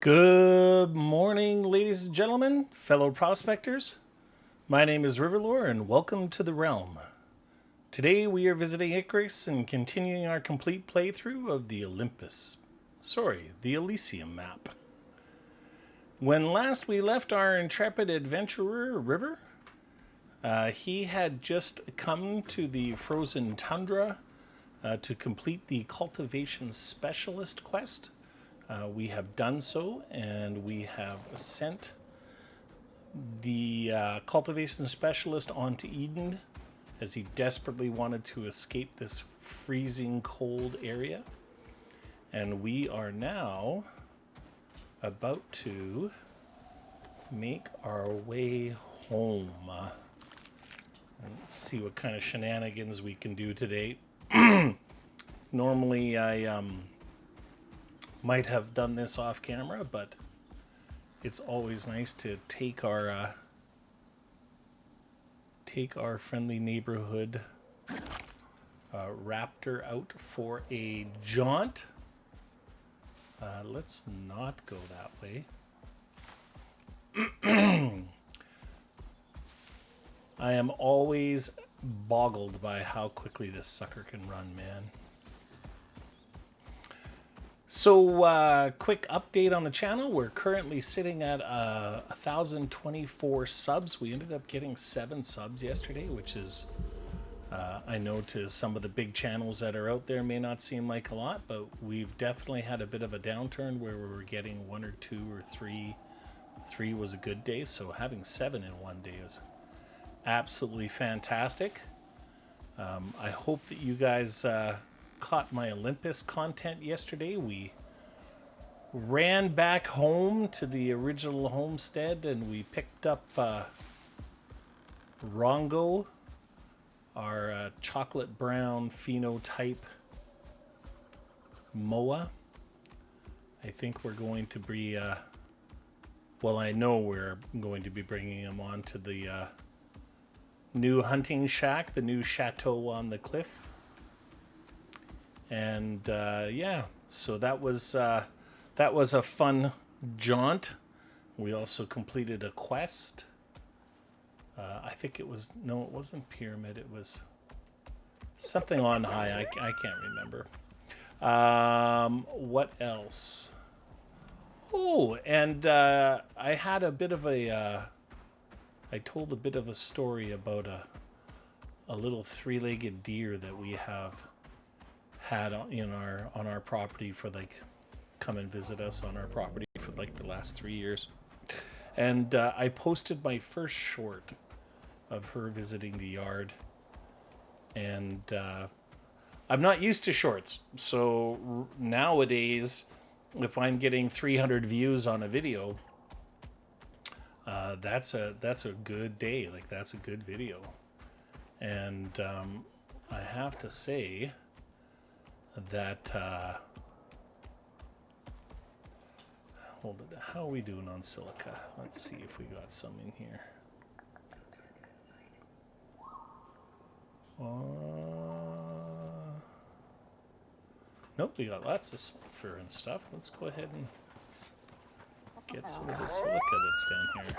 Good morning, ladies and gentlemen, fellow prospectors. My name is Riverlore, and welcome to the realm. Today we are visiting Icarus and continuing our complete playthrough of the the Elysium map. When last we left our intrepid adventurer, River, he had just come to the frozen tundra to complete the cultivation specialist quest. We have done so, and we have sent the cultivation specialist onto Eden as he desperately wanted to escape this freezing cold area. And we are now about to make our way home. Let's see what kind of shenanigans we can do today. Normally I might have done this off camera, but it's always nice to take our friendly neighborhood raptor out for a jaunt. Let's not go that way. I am always boggled by how quickly this sucker can run, man. So, quick update on the channel. We're currently sitting at 1,024 subs. We ended up getting 7 subs yesterday, which is, I know to some of the big channels that are out there may not seem like a lot, but we've definitely had a bit of a downturn where we were getting 1 or 2 or 3. 3 was a good day, so having 7 in one day is absolutely fantastic. I hope that you guys caught my Olympus content yesterday. We ran back home to the original homestead and we picked up Rongo, our chocolate brown phenotype Moa. I think we're going to be, I know we're going to be bringing him on to the new hunting shack, the new chateau on the cliff. And yeah, so that was a fun jaunt. We also completed a quest. I think it wasn't Pyramid. It was something on high. I can't remember. What else? Oh, and I had a bit of I told a bit of a story about a little 3-legged deer that we have had on our property for come and visit us on our property for the last 3 years. And I posted my first short of her visiting the yard, and I'm not used to shorts, so nowadays if I'm getting 300 views on a video, that's a good day. That's a good video. And I have to say that hold it. How are we doing on silica? Let's see if we got some in here. Nope, we got lots of sulfur and stuff. Let's go ahead and get some of the silica that's down here.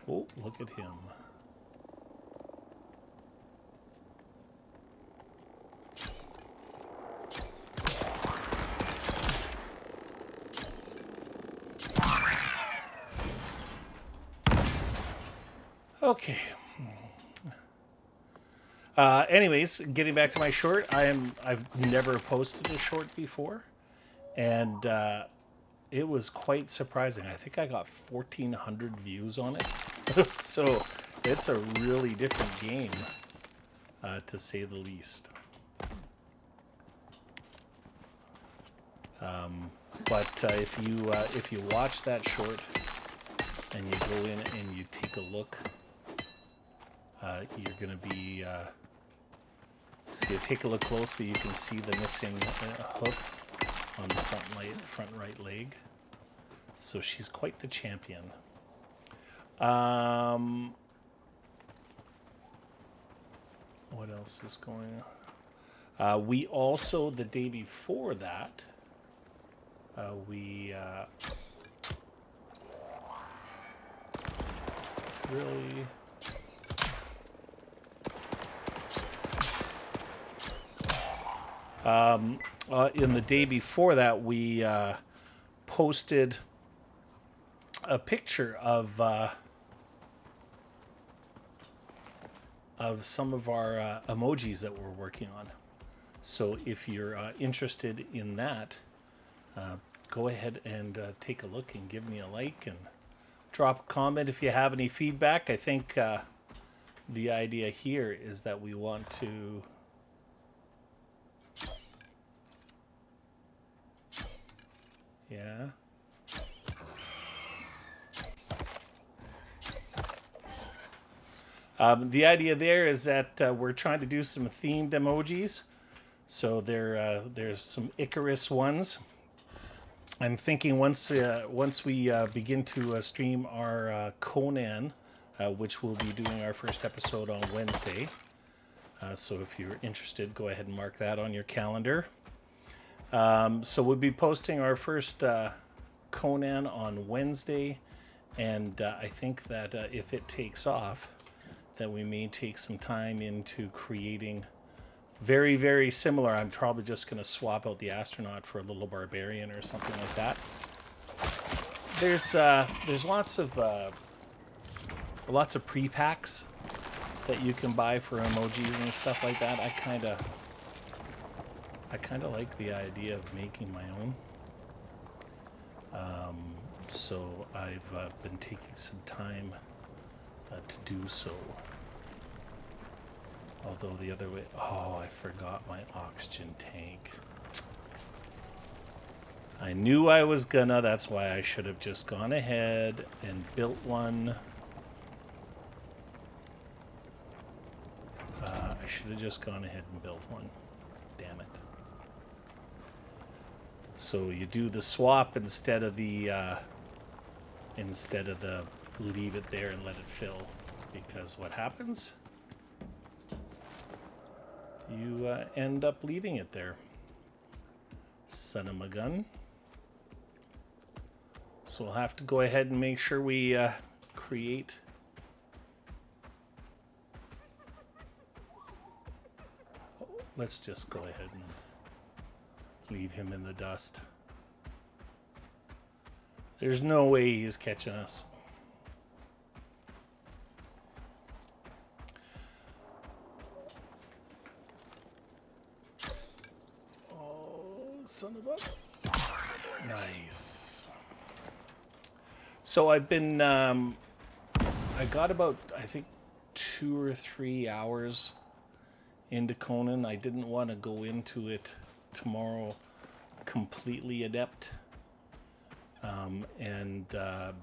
Oh, look at him. Okay. Anyways, getting back to my short, I've never posted a short before, and it was quite surprising. I think I got 1,400 views on it, so it's a really different game, to say the least. But if you watch that short and you go in and you take a look, you're going to be... if you take a look closely, you can see the missing hoof on the front right leg. So she's quite the champion. What else is going on? We also, the day before that, we really... in the day before that, we posted a picture of some of our emojis that we're working on. So if you're interested in that, go ahead and take a look and give me a like and drop a comment if you have any feedback. I think the idea here is that we want to... Yeah. The idea there is that we're trying to do some themed emojis. So there's some Icarus ones. I'm thinking once we begin to stream our Conan, which we'll be doing our first episode on Wednesday. So if you're interested, go ahead and mark that on your calendar. So we'll be posting our first Conan on Wednesday, and I think that if it takes off, that we may take some time into creating very, very similar. I'm probably just going to swap out the astronaut for a little barbarian or something like that. There's lots of pre-packs that you can buy for emojis and stuff like that. I kind of like the idea of making my own. So I've been taking some time to do so. Although the other way... Oh, I forgot my oxygen tank. I knew I was gonna. That's why I should have just gone ahead and built one. I should have just gone ahead and built one. Damn it. So you do the swap instead of the leave it there and let it fill. Because what happens? You end up leaving it there. Son of a gun. So we'll have to go ahead and make sure we create... Let's just go ahead and leave him in the dust. There's no way he's catching us. Son of a... Nice. So I've been... I got about, I think, 2 or 3 hours into Conan. I didn't want to go into it tomorrow completely adept.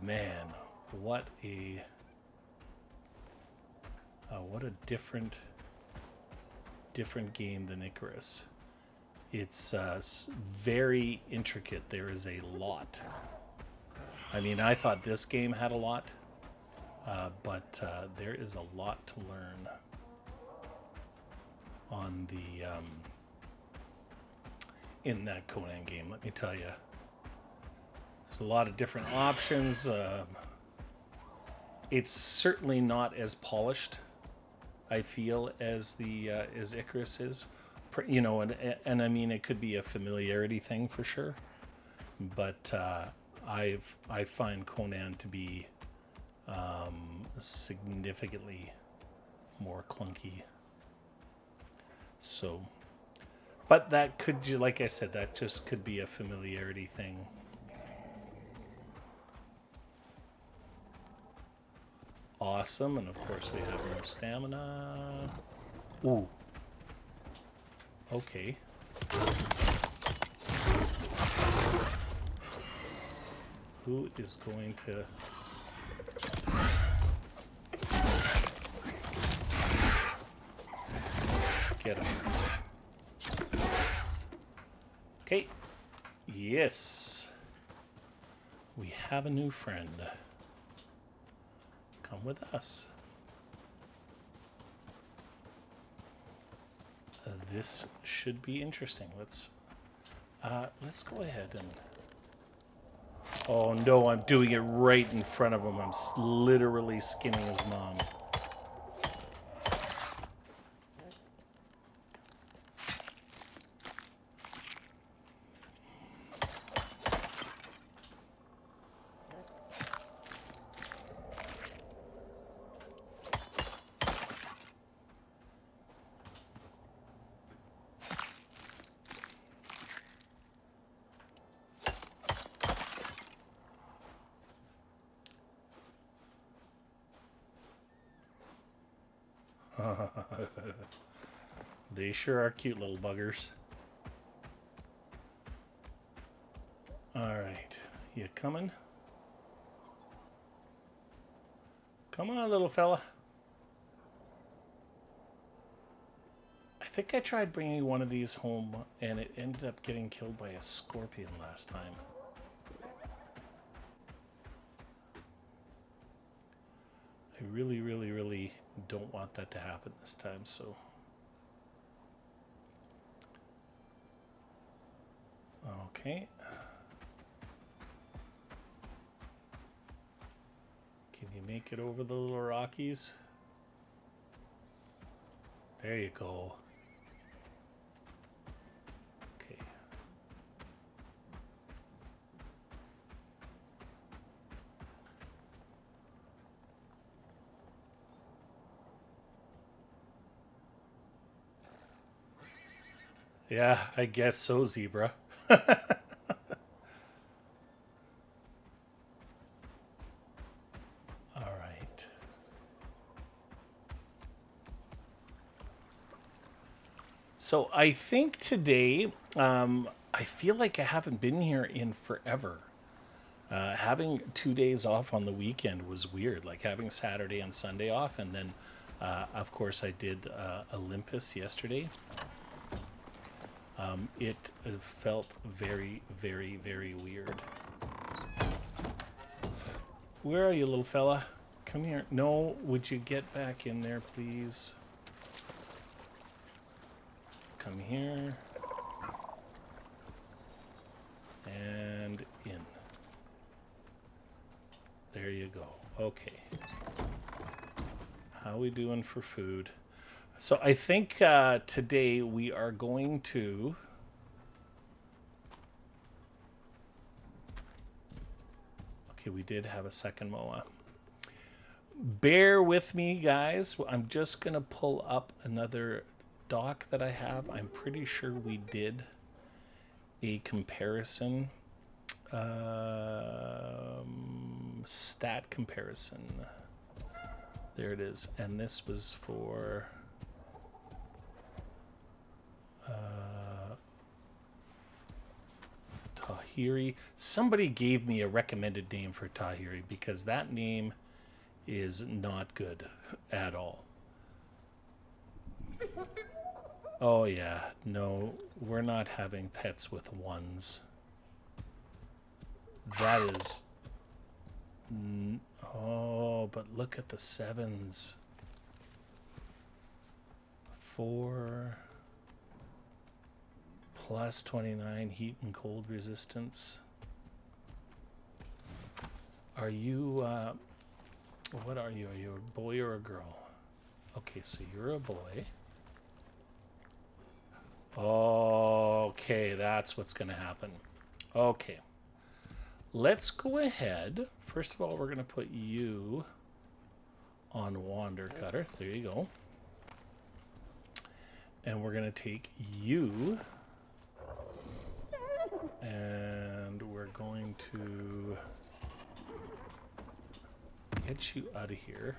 Man, what a different game than Icarus. It's very intricate. There is a lot. I mean, I thought this game had a lot, but there is a lot to learn on the in that Conan game. Let me tell you, there's a lot of different options. It's certainly not as polished, I feel, as Icarus is. You know, and I mean, it could be a familiarity thing for sure, but I find Conan to be significantly more clunky. So, but that could, like I said, that just could be a familiarity thing. Awesome, and of course we have no stamina. Ooh. Okay. Who is going to... Get him. Okay. Yes. We have a new friend. Come with us. This should be interesting. Let's go ahead and... Oh no, I'm doing it right in front of him. I'm literally skinning his mom. They sure are cute little buggers. Alright, you coming? Come on, little fella. I think I tried bringing one of these home and it ended up getting killed by a scorpion last time. I really, really, really don't want that to happen this time, so... Okay. Can you make it over the little Rockies? There you go. Okay. Yeah, I guess so, zebra. So I think today, I feel like I haven't been here in forever. Having 2 days off on the weekend was weird, like having Saturday and Sunday off. And then, of course, I did Olympus yesterday. It felt very, very, very weird. Where are you, little fella? Come here. No, would you get back in there, please? Come here. And in. There you go. Okay. How we doing for food? So I think today we are going to... Okay, we did have a second MOA. Bear with me, guys. I'm just going to pull up another doc that I have. I'm pretty sure we did a comparison, stat comparison. There it is. And this was for Tahiri. Somebody gave me a recommended name for Tahiri because that name is not good at all. Oh yeah, no, we're not having pets with ones. That is... Oh, but look at the sevens. 4 plus 29 heat and cold resistance. Are you, what are you? Are you a boy or a girl? Okay, so you're a boy. Okay, that's what's going to happen. Okay. Let's go ahead. First of all, we're going to put you on Wander Cutter. There you go. And we're going to take you. And we're going to get you out of here.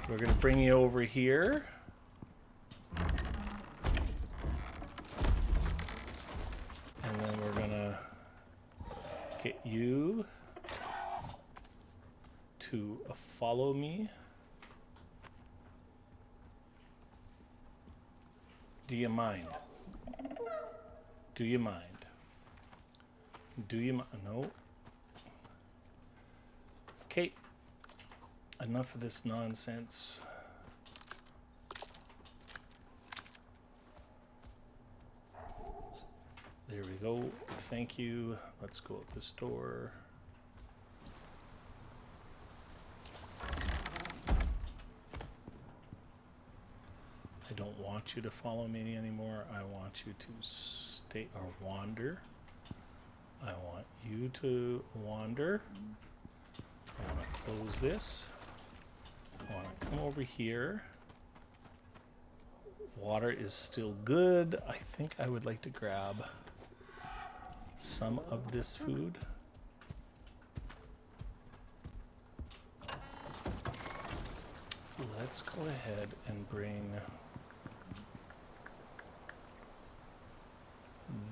We're going to bring you over here. And then we're going to get you to follow me. Do you mind? Do you mind? Do you mind? No. enough of this nonsense. There we go. Thank you. Let's go out this door. I don't want you to follow me anymore. I want you to stay or wander. I want you to wander. I want to close this. I want to come over here. Water is still good. I think I would like to grab some of this food. Let's go ahead and bring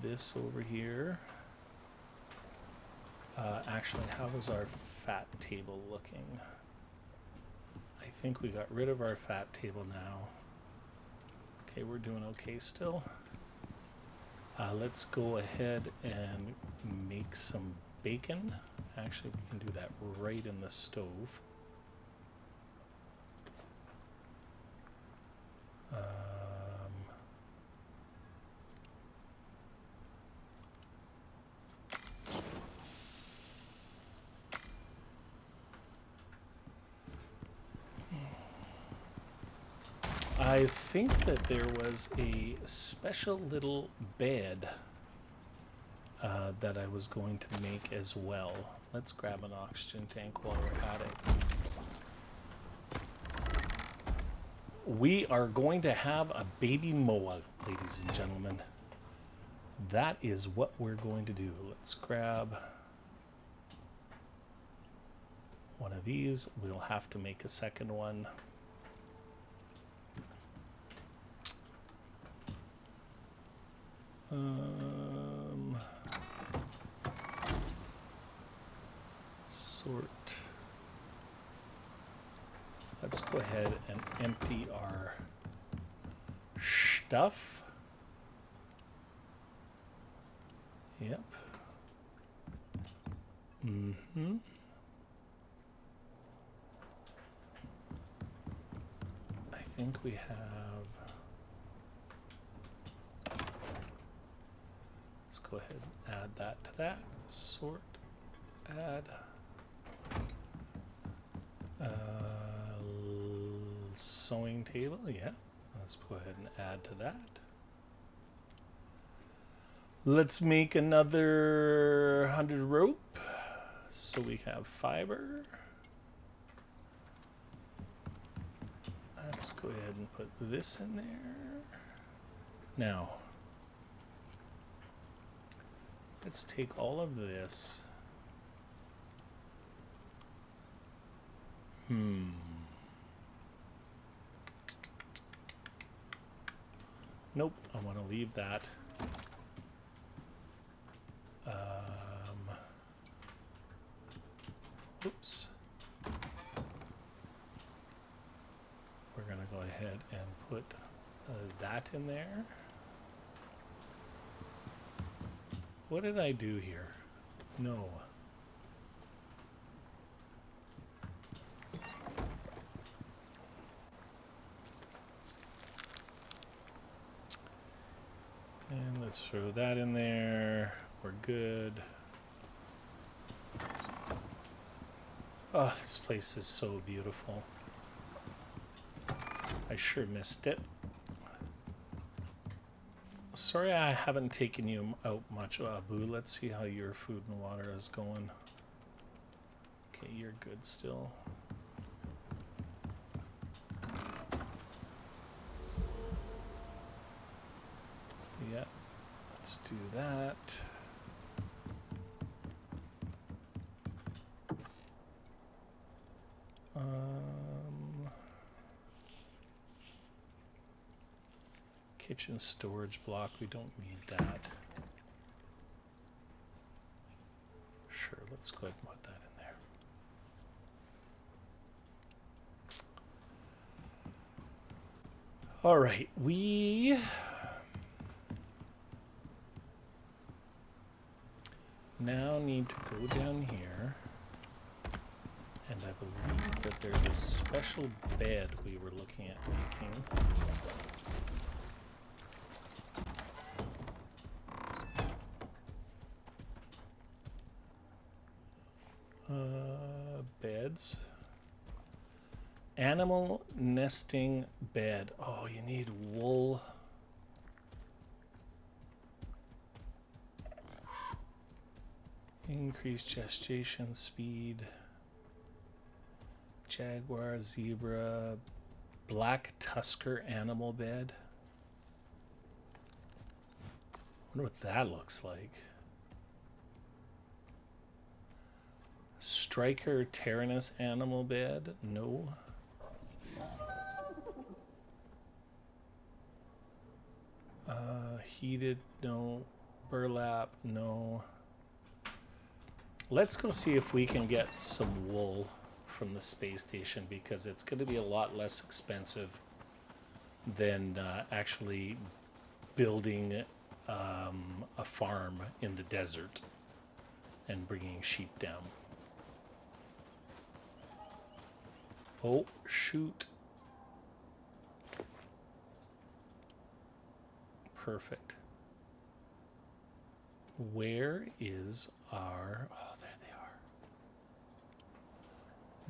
this over here. Actually, how is our fat table looking? I think we got rid of our fat table now. Okay, we're doing okay still. Let's go ahead and make some bacon. Actually, we can do that right in the stove. I think that there was a special little bed that I was going to make as well. Let's grab an oxygen tank while we're at it. We are going to have a baby moa, ladies and gentlemen. That is what we're going to do. Let's grab one of these. We'll have to make a second one. Sort. Let's go ahead and empty our stuff. Yep. Mm-hmm. I think we have... Let's go ahead and add that to that. Sort. Add. Sewing table, yeah. Let's go ahead and add to that. Let's make another 100 rope so we have fiber. Let's go ahead and put this in there. Now, let's take all of this. Nope, I want to leave that. Oops. We're going to go ahead and put that in there. What did I do here? No. And let's throw that in there. We're good. Oh, this place is so beautiful. I sure missed it. Sorry I haven't taken you out much, Abu. Let's see how your food and water is going. Okay, you're good still. Yeah, let's do that. Kitchen storage block, we don't need that. Sure, let's go ahead and put that in there. All right, we now need to go down here, and I've believe that there's a special bed we were looking at making. Beds. Animal nesting bed. Oh, you need wool. Increased gestation speed. Jaguar, zebra, black tusker animal bed. Wonder what that looks like. Striker Tyrannus animal bed. No. Heated. No. Burlap. No. Let's go see if we can get some wool from the space station, because it's going to be a lot less expensive than actually building a farm in the desert and bringing sheep down. Oh, shoot. Perfect. Where is our... Oh, there they are.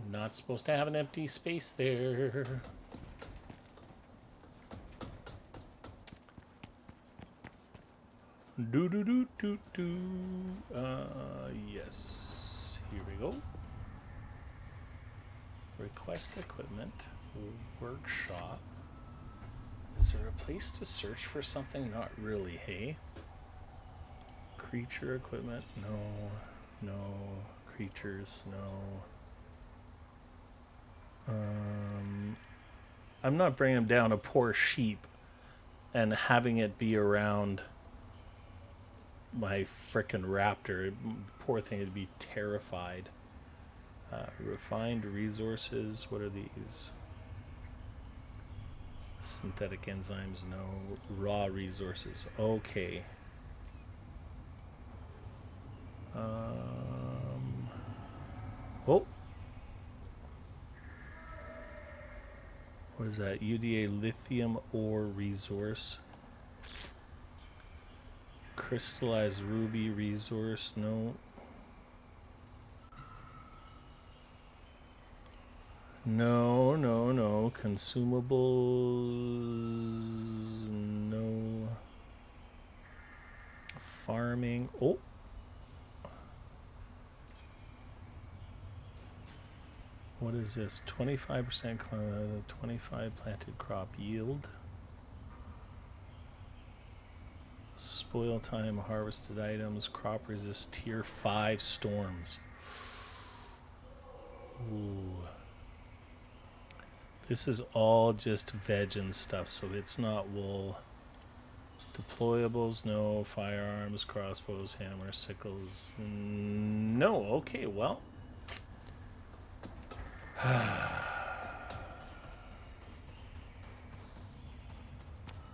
Not supposed to have an empty space there. Do. Yes. Here we go. Request equipment. Workshop. Is there a place to search for something? Not really, hey? Creature equipment? No. No. Creatures? No. I'm not bringing down a poor sheep and having it be around my frickin' raptor. Poor thing would be terrified. Refined resources. What are these? Synthetic enzymes, no. Raw resources. Okay. Oh. What is that? UDA lithium ore resource. Crystallized ruby resource, no. No. Consumables, no. Farming, oh. What is this? 25%, 25 planted crop yield. Spoil time, harvested items, crop resist tier 5 storms. Ooh. This is all just veg and stuff, so it's not wool. Deployables, no. Firearms, crossbows, hammers, sickles, no. Okay, well.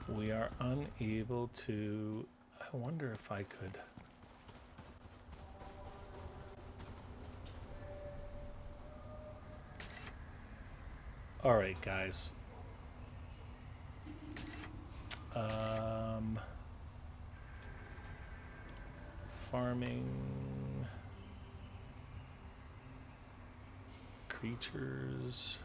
We are unable to... I wonder if I could... Alright, guys. Farming... Creatures...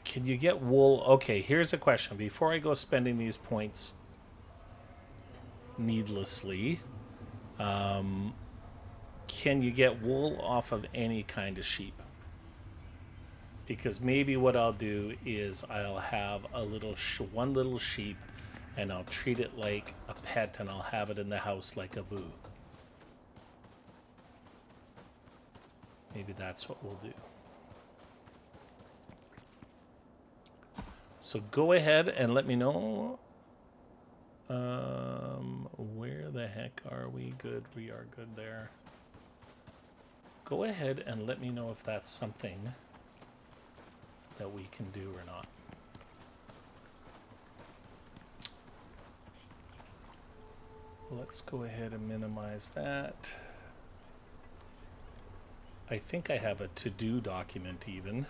Can you get wool? Okay, here's a question. Before I go spending these points needlessly, can you get wool off of any kind of sheep? Because maybe what I'll do is I'll have a little one little sheep, and I'll treat it like a pet, and I'll have it in the house like a boo. Maybe that's what we'll do. So go ahead and let me know. Where the heck are we? Good. We are good there. Go ahead and let me know if that's something that we can do or not. Let's go ahead and minimize that. I think I have a to-do document even.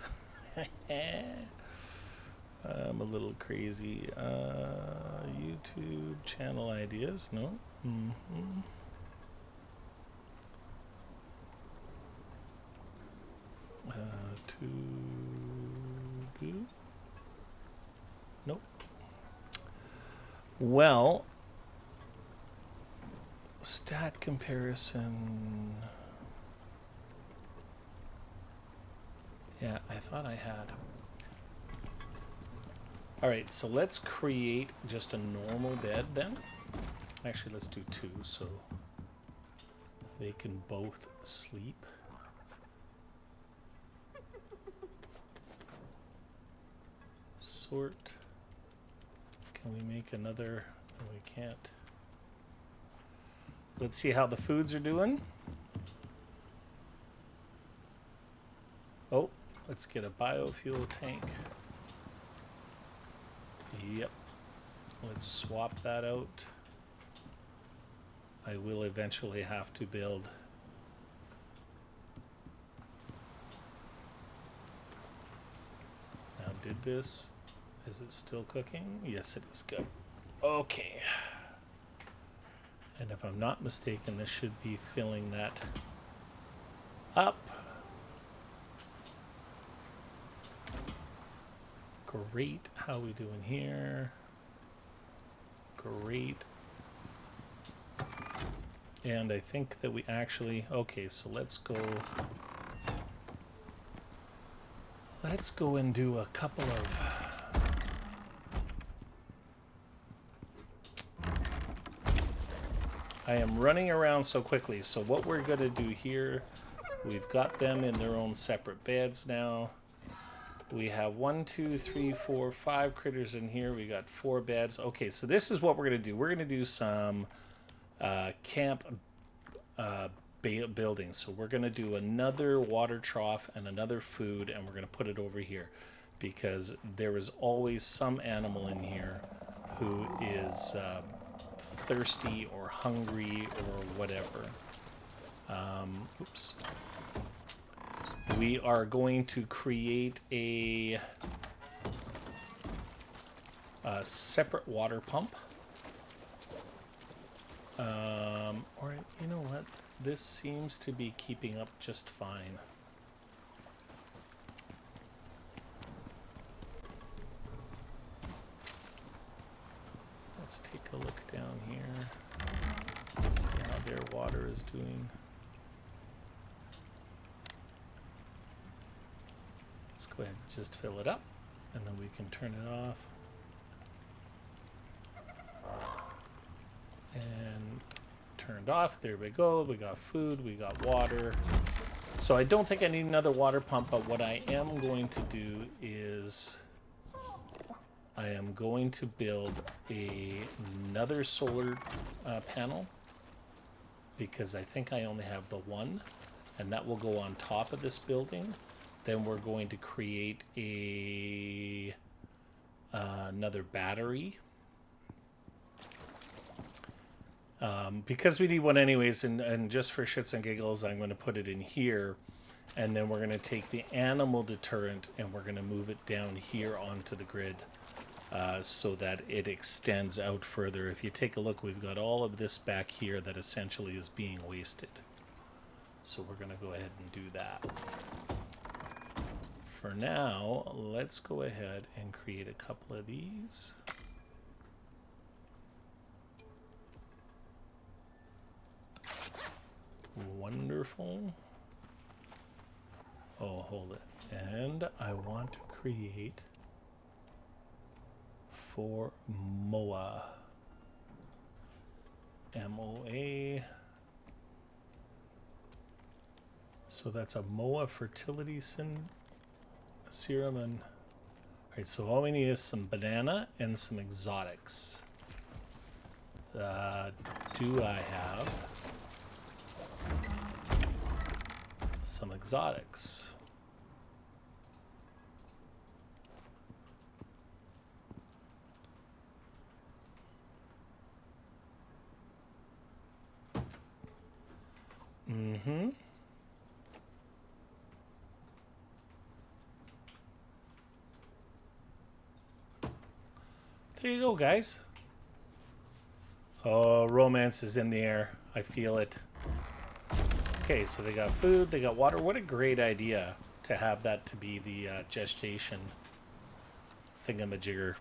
I'm a little crazy. YouTube channel ideas, no? Mm-hmm. To-do? Nope. Well, stat comparison. Yeah, I thought I had. All right, so let's create just a normal bed then. Actually, let's do two so they can both sleep. Sort. Can we make another? No, we can't. Let's see how the foods are doing. Oh, let's get a biofuel tank. Yep. Let's swap that out. I will eventually have to build. Now, did this? Is it still cooking? Yes, it is. Good. Okay. And if I'm not mistaken, this should be filling that up. Great. How are we doing here? Great. And I think that we actually, okay, so let's go and do a couple of I am running around so quickly. So what we're going to do here, we've got them in their own separate beds now. We have 1, 2, 3, 4, 5 critters in here. We got 4 beds. Okay, so this is what we're going to do. We're going to do some camp building. So we're going to do another water trough and another food, and we're going to put it over here because there is always some animal in here who is thirsty or hungry or whatever. Oops. We are going to create a separate water pump. Or, you know what? This seems to be keeping up just fine. Let's take a look down here. See how their water is doing. Let's go ahead and just fill it up, and then we can turn it off. And turned off. There we go. We got food. We got water. So I don't think I need another water pump, but what I am going to do is I am going to build another solar panel because I think I only have the one, and that will go on top of this building. Then we're going to create another battery. Because we need one anyways, and just for shits and giggles, I'm going to put it in here. And then we're going to take the animal deterrent and we're going to move it down here onto the grid so that it extends out further. If you take a look, we've got all of this back here that essentially is being wasted. So we're going to go ahead and do that. For now, let's go ahead and create a couple of these. Wonderful. Oh, hold it. And I want to create for MOA. MOA. So that's a MOA fertility serum. And all right, so all we need is some banana and some exotics. Do I have some exotics? Mm-hmm. There you go, guys. Oh, romance is in the air. I feel it. Okay, so they got food, they got water. What a great idea to have that to be the gestation thingamajigger.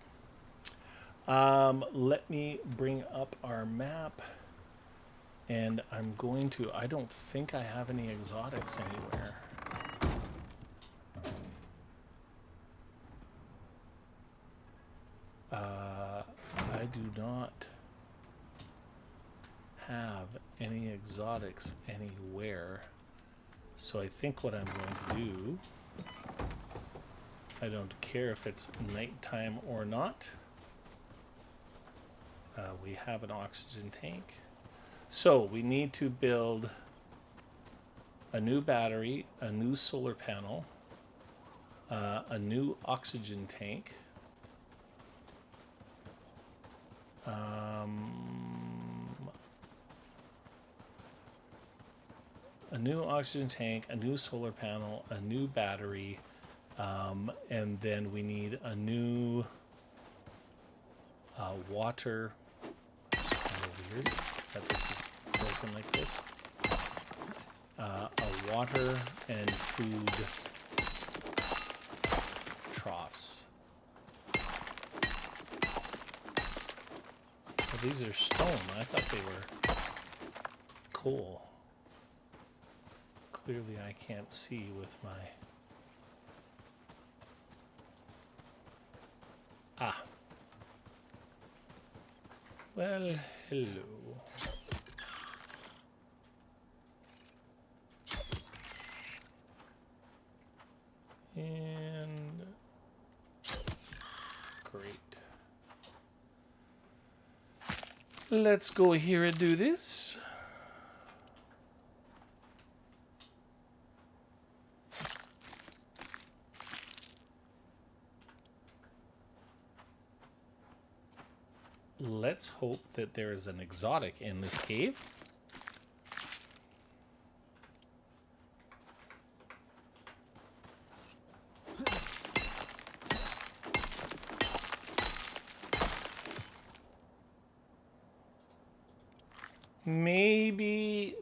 Let me bring up our map. And I'm going to... I don't think I have any exotics anywhere. I do not have any exotics anywhere. So I think what I'm going to do... I don't care if it's nighttime or not. We have an oxygen tank. So we need to build a new battery, a new solar panel, a new oxygen tank, a new oxygen tank, a new solar panel, a new battery, and then we need a new water. It's kind of weird that this is broken like this. A water and food troughs. Well, these are stone. I thought they were coal. Clearly I can't see with my... Ah. Well, hello. And great. Let's go here and do this. Let's hope that there is an exotic in this cave. Maybe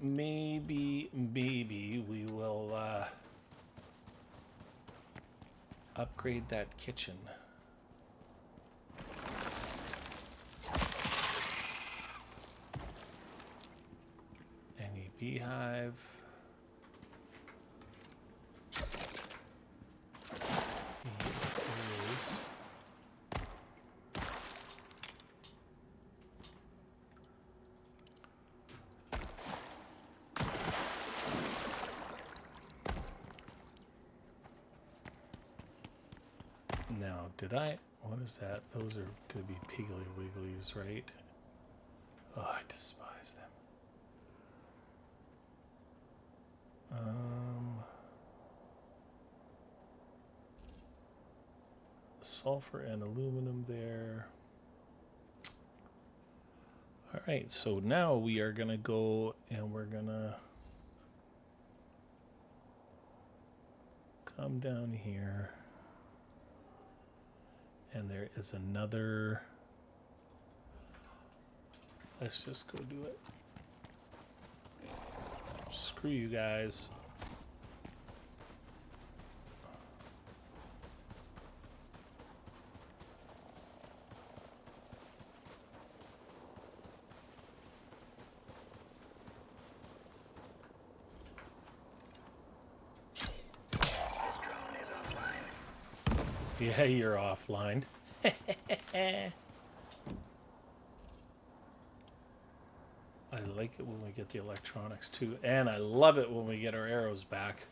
we will upgrade that kitchen. Any beehive? Now, did I... What is that? Those are going to be Piggly Wigglies, right? Oh, I despise them. Sulfur and aluminum there. All right, so now we are going to go and we're going to come down here. And there is another. Let's just go do it. Screw you guys. Yeah, you're offline. I like it when we get the electronics too, and I love it when we get our arrows back.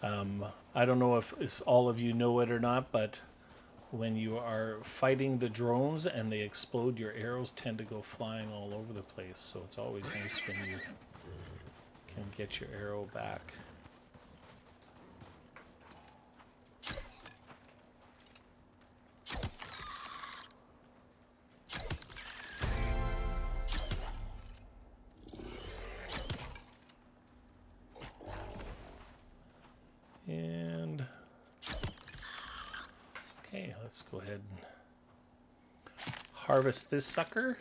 I don't know if all of you know it or not, but when you are fighting the drones and they explode, your arrows tend to go flying all over the place. So it's always nice when you can get your arrow back. let's go ahead and harvest this sucker.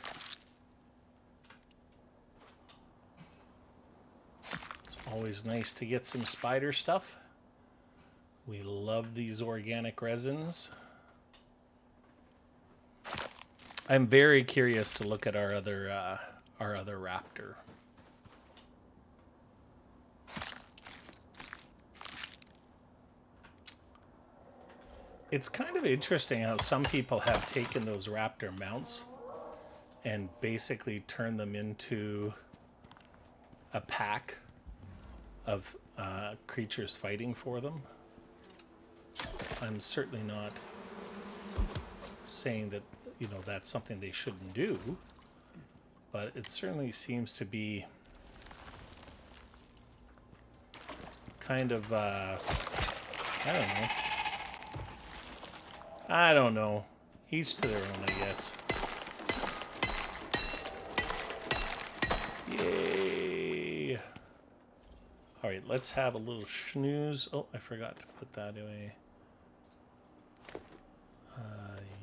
It's always nice to get some spider stuff. We love these organic resins. I'm very curious to look at our other raptor. It's kind of interesting how some people have taken those raptor mounts and basically turned them into a pack of creatures fighting for them. I'm certainly not saying that, you know, that's something they shouldn't do, but it certainly seems to be kind of, I don't know. Each to their own, I guess. Yay! Alright, let's have a little snooze. Oh, I forgot to put that away.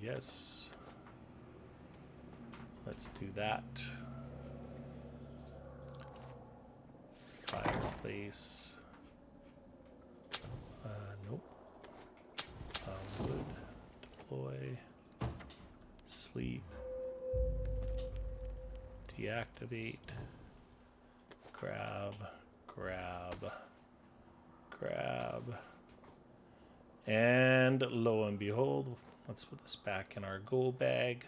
Yes. Let's do that. Fireplace. Nope. Wood. Deploy. Sleep. Deactivate. Grab. And lo and behold, let's put this back in our gold bag.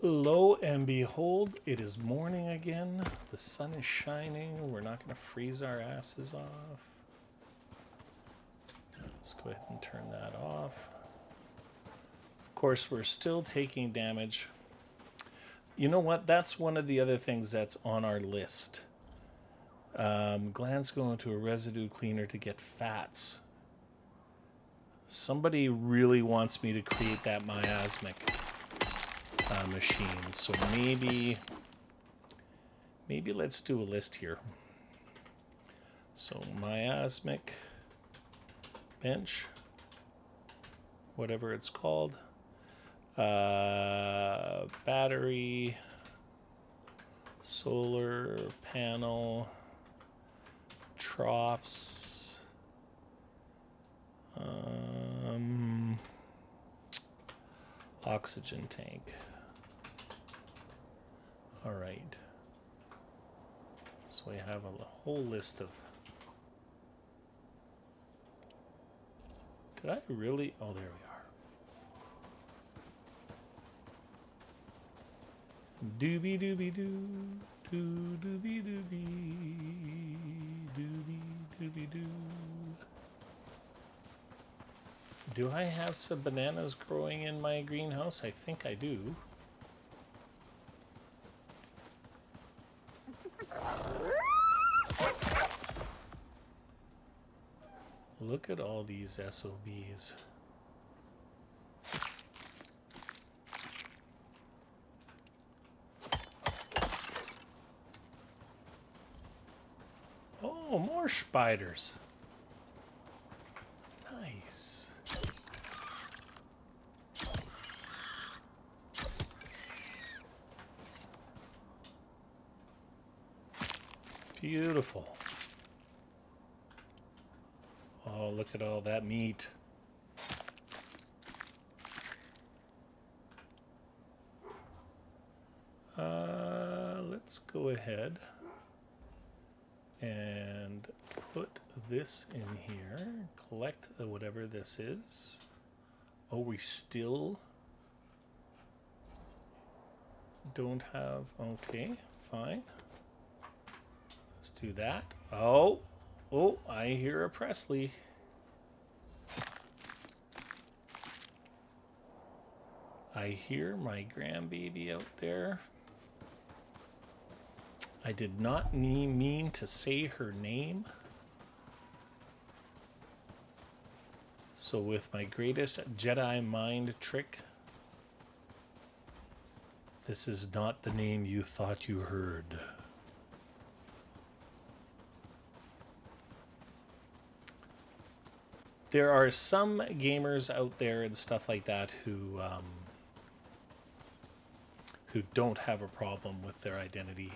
Lo and behold, it is morning again. The sun is shining. We're not going to freeze our asses off. Let's go ahead and turn that off. Of course, we're still taking damage. You know what? That's one of the other things that's on our list. Glands go into a residue cleaner to get fats. Somebody really wants me to create that miasmic machine. So maybe let's do a list here. So miasmic bench, whatever it's called. Battery, solar panel, troughs, oxygen tank. All right. So we have a whole list of... Did I really? Oh, there we are. Doobie doobie doo, doo doobie doobie, doobie doobie doo. Do I have some bananas growing in my greenhouse? I think I do. Look at all these SOBs. Oh, more spiders. Nice. Beautiful. Oh, look at all that meat. Let's go ahead and put this in here. Collect whatever this is. Oh, we still don't have... Okay, fine. Let's do that. Oh, I hear a Presley. I hear my grandbaby out there. I did not mean to say her name. So with my greatest Jedi mind trick, this is not the name you thought you heard. there are some gamers out there and stuff like that who don't have a problem with their identity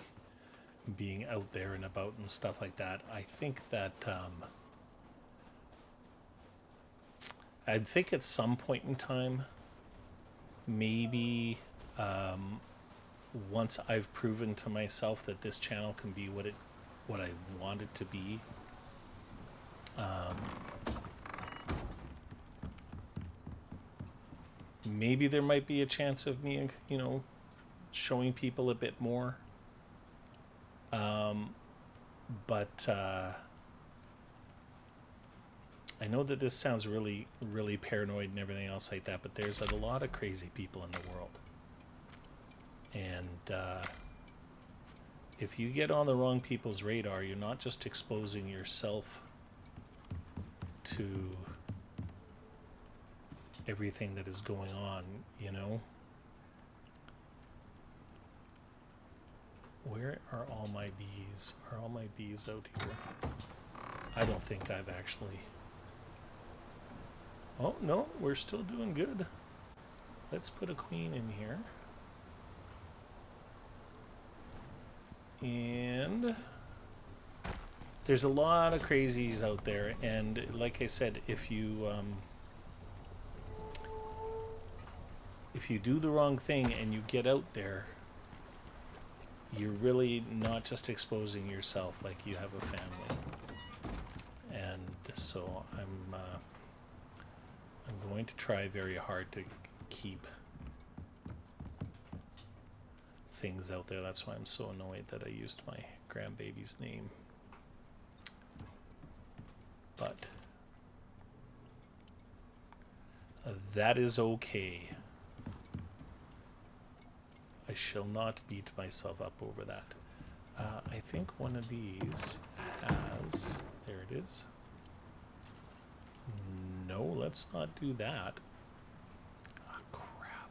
being out there and about and stuff like that. I think at some point in time, maybe once I've proven to myself that this channel can be what I want it to be, maybe there might be a chance of me, showing people a bit more. But I know that this sounds really, really paranoid and everything else like that, but there's a lot of crazy people in the world. And if you get on the wrong people's radar, you're not just exposing yourself to everything that is going on, Where are all my bees? Are all my bees out here? I don't think I've actually... Oh, no, we're still doing good. Let's put a queen in here. And there's a lot of crazies out there. And like I said, if you do the wrong thing and you get out there, you're really not just exposing yourself, like you have a family. And so I'm going to try very hard to keep things out there. That's why I'm so annoyed that I used my grandbaby's name. But that is okay. I shall not beat myself up over that. I think one of these has... There it is. No, let's not do that. Oh, crap.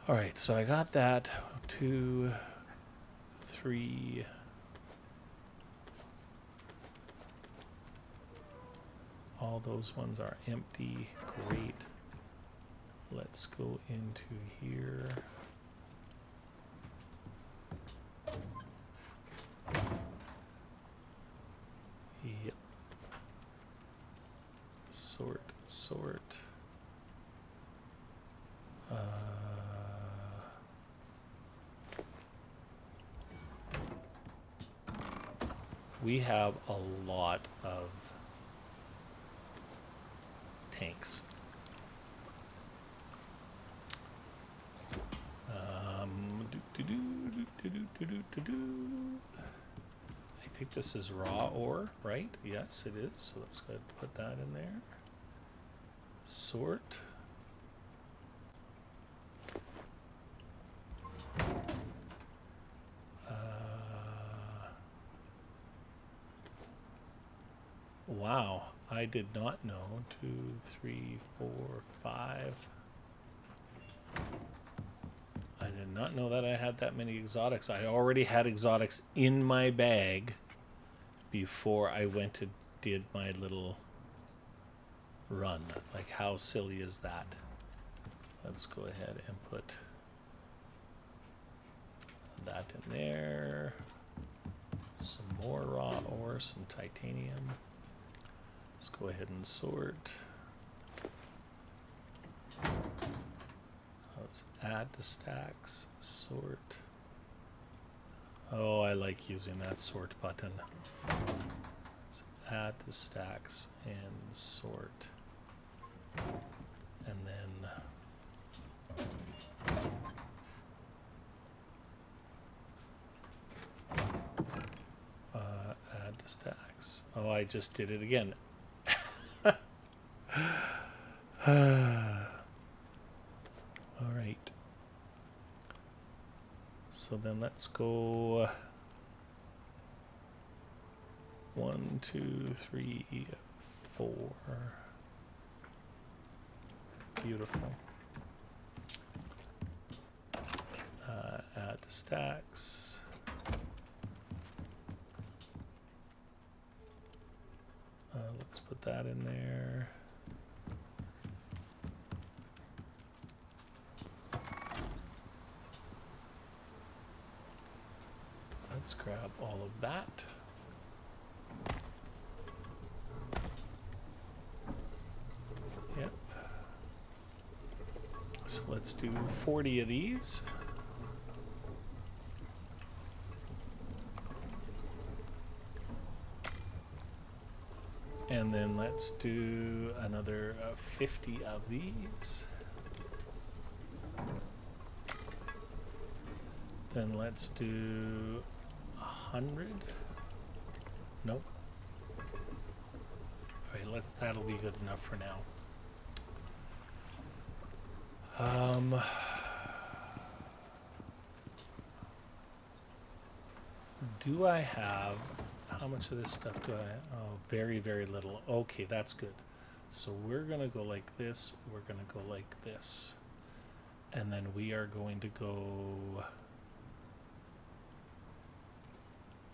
Alright, so I got that. 2, 3... All those ones are empty. Great. Let's go into here. Yep. Sort. We have a lot of tanks. I think this is raw ore, right? Yes, it is. So let's go ahead and put that in there. Sort. Wow, I did not know. 2, 3, 4, 5. I did not know that I had that many exotics. I already had exotics in my bag before I went and did my little run. Like, how silly is that? Let's go ahead and put that in there. Some more raw ore, some titanium. Let's go ahead and sort. Let's add to stacks, sort. Oh, I like using that sort button. Let's add to stacks and sort. And then add to stacks. Oh, I just did it again. All right. So then let's go 1, 2, 3, 4. Beautiful. Add to stacks. let's put that in there. Let's grab all of that. Yep. So let's do 40 of these. And then let's do another 50 of these. Then let's do 100. Nope. Alright, that'll be good enough for now. Do I have, how much of this stuff do I have? Oh, very, very little. Okay, that's good. So we're going to go like this. We're going to go like this. And then we are going to go,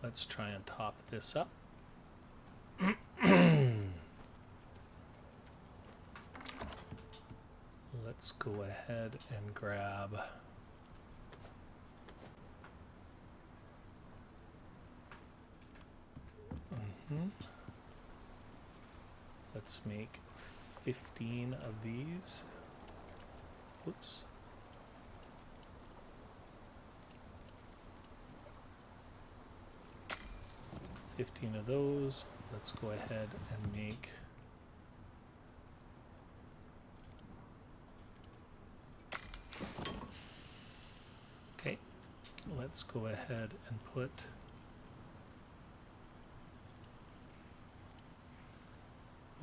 let's try and top this up. Let's go ahead and grab let's make 15 of these. Whoops. $15 of those. Let's go ahead and make okay. Let's go ahead and put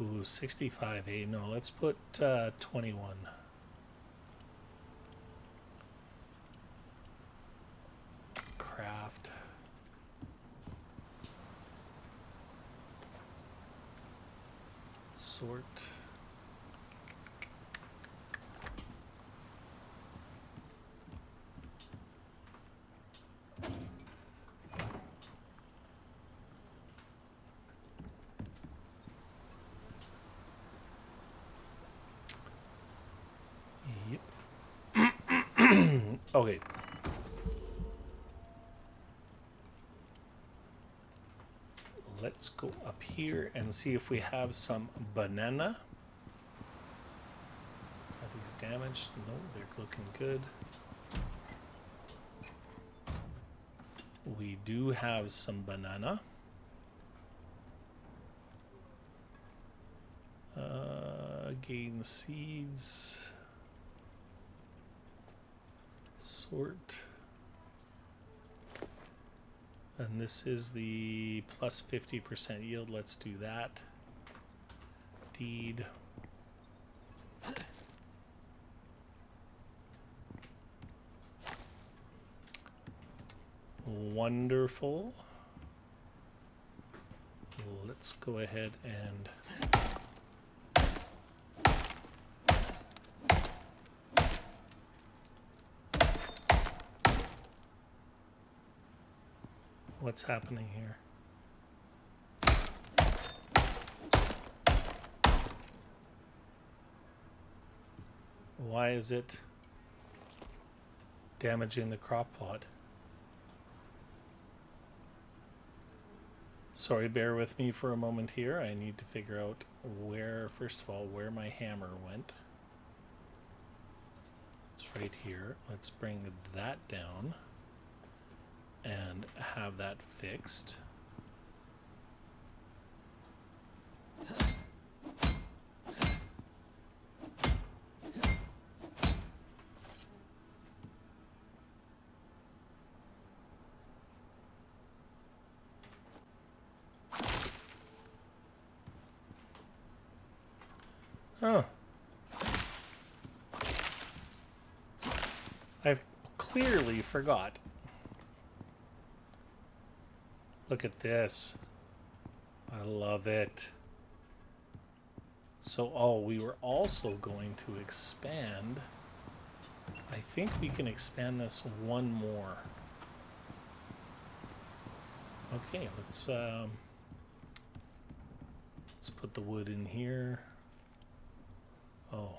ooh, 65. No, let's put 21. Craft. Sort. Okay. Let's go up here and see if we have some banana. Are these damaged? No, they're looking good. We do have some banana. Gain seeds. Sort. And this is the plus 50% yield. Let's do that. Deed. Wonderful. Let's go ahead and what's happening here? Why is it damaging the crop plot? Sorry, bear with me for a moment here. I need to figure out where, first of all, where my hammer went. It's right here. Let's bring that down and have that fixed. Oh. I clearly forgot. Look at this. I love it. So, oh, we were also going to expand. I think we can expand this one more. Okay, let's Let's put the wood in here. Oh.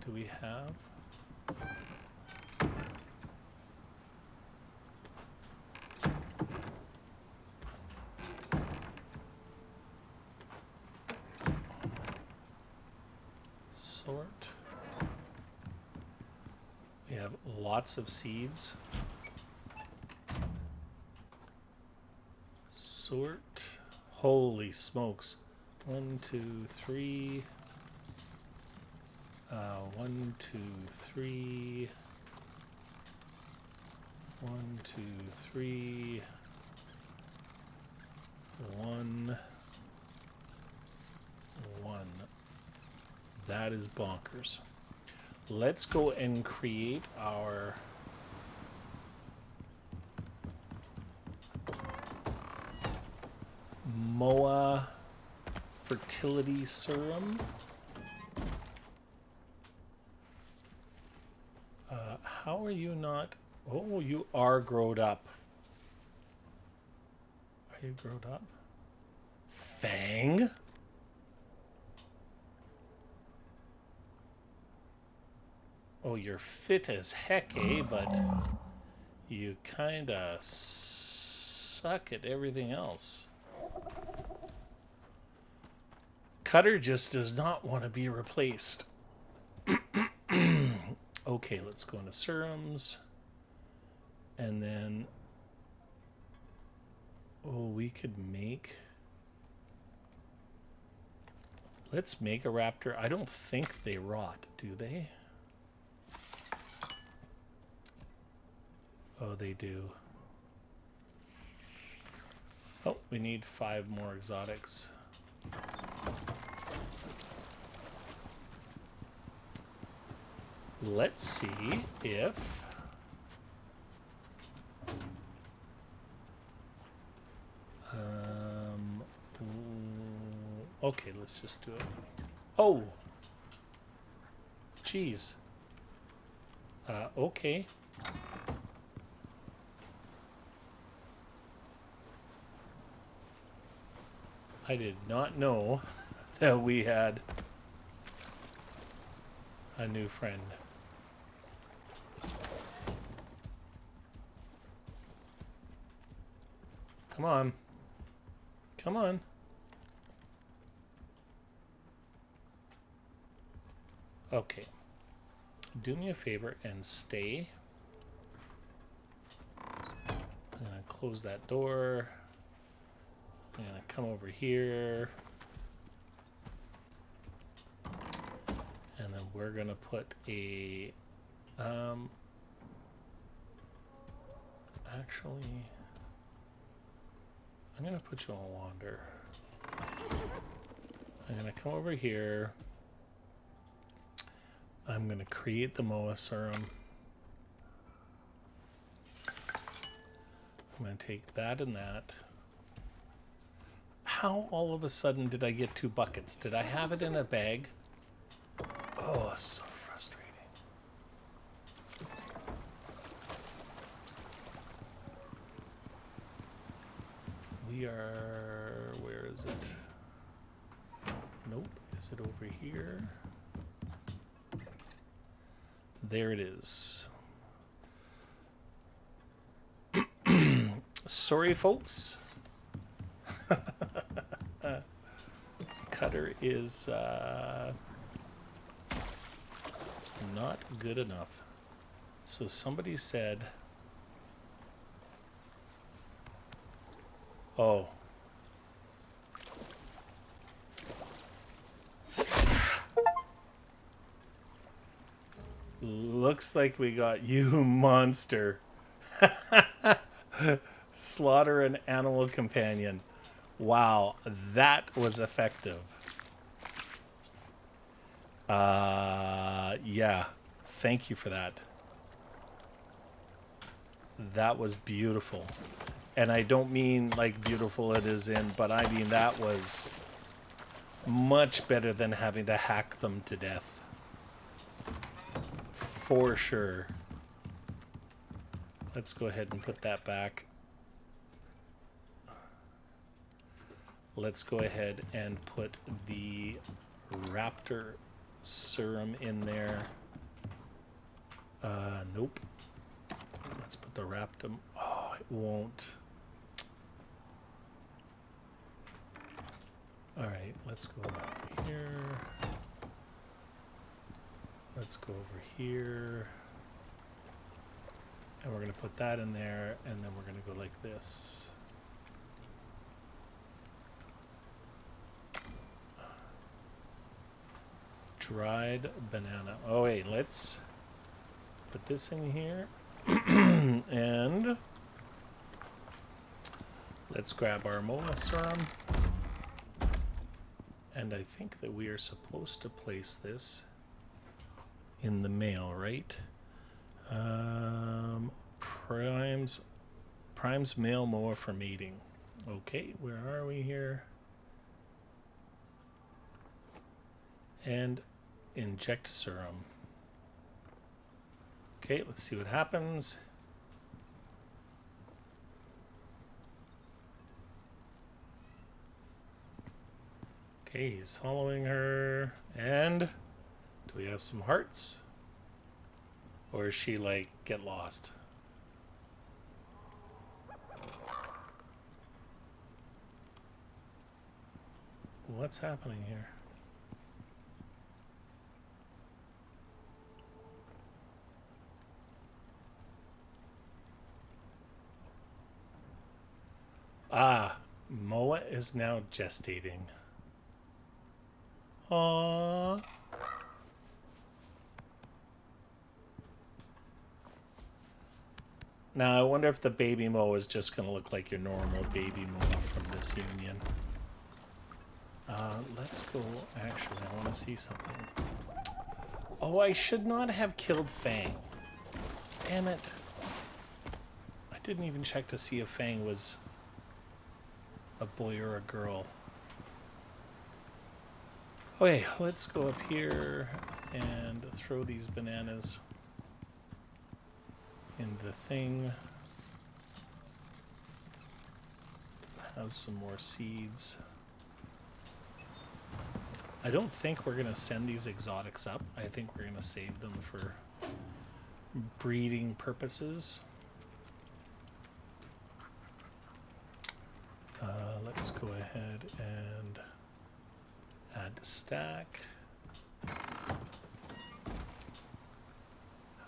Do we have? Sort. We have lots of seeds. Sort. Holy smokes. 1, 2, 3. 1, 2, 3. 1, 2, 3. 1. 1. That is bonkers. Let's go and create our Moa fertility serum. How are you not? Oh, you are growed up. Are you growed up? Fang? Oh, you're fit as heck, eh? But you kinda suck at everything else. Cutter just does not want to be replaced. Okay, let's go into serums. And then... oh, we could make... let's make a raptor. I don't think they rot, do they? Oh, they do. Oh, we need 5 more exotics. Let's see if... okay, let's just do it. Oh! Jeez. Okay. I did not know that we had a new friend. Come on. Come on. Okay. Do me a favor and stay. I'm going to close that door. I'm going to come over here. And then we're going to put a... actually... I'm going to put you on wander. I'm going to come over here. I'm going to create the Moa serum. I'm going to take that and that. How all of a sudden did I get 2 buckets? Did I have it in a bag? Oh, so frustrating. We are... where is it? Nope. Is it over here? There it is. Sorry, folks. Cutter is not good enough. So somebody said... oh. Looks like we got you, monster. Slaughter an animal companion. Wow, that was effective. Yeah. Thank you for that. That was beautiful. And I don't mean like beautiful it is in, but I mean that was much better than having to hack them to death. For sure. Let's go ahead and put that back. let's go ahead and put the raptor serum in there. Nope. Let's put the raptor. Oh, it won't. All right, let's go over here. Let's go over here. And we're going to put that in there, and then we're going to go like this. Dried banana. Oh, wait, let's put this in here. And let's grab our Moa serum. And I think that we are supposed to place this in the mail, right? Prime's male Moa for mating. Okay, where are we here? And inject serum. Okay, let's see what happens. Okay, he's following her. And do we have some hearts? Or is she like, get lost? What's happening here? Ah, Moa is now gestating. Aww. Now, I wonder if the baby Moa is just going to look like your normal baby Moa from this union. Let's go. Actually, I want to see something. Oh, I should not have killed Fang. Damn it. I didn't even check to see if Fang was a boy or a girl. Okay, let's go up here and throw these bananas in the thing. Have some more seeds. I don't think we're going to send these exotics up. I think we're going to save them for breeding purposes. Let's go ahead and add to stack.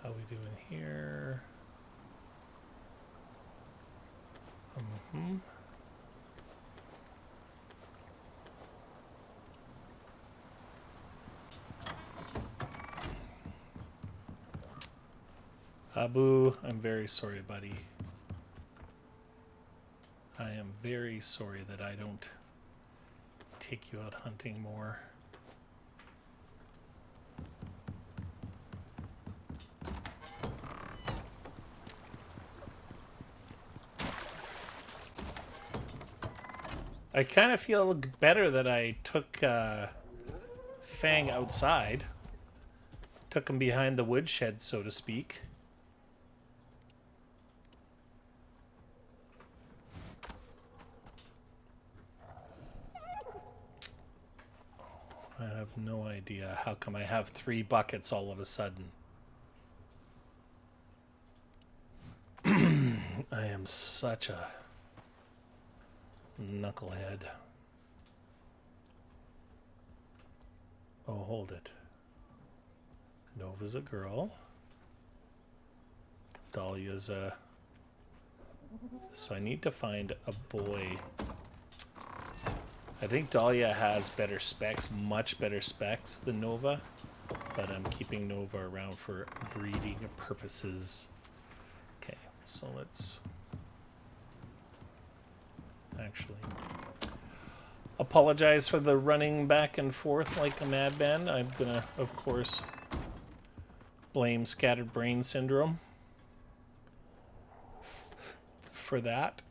How we doing here? Abu, I'm very sorry, buddy. I am very sorry that I don't take you out hunting more. I kind of feel better that I took Fang outside. Took him behind the woodshed, so to speak. I have no idea. How come I have 3 buckets all of a sudden? I am such a knucklehead. Oh, hold it. Nova's a girl. Dahlia's a... So I need to find a boy. I think Dahlia has better specs, much better specs than Nova, but I'm keeping Nova around for breeding purposes. Okay, so let's actually apologize for the running back and forth like a madman. I'm gonna, of course, blame scattered brain syndrome for that.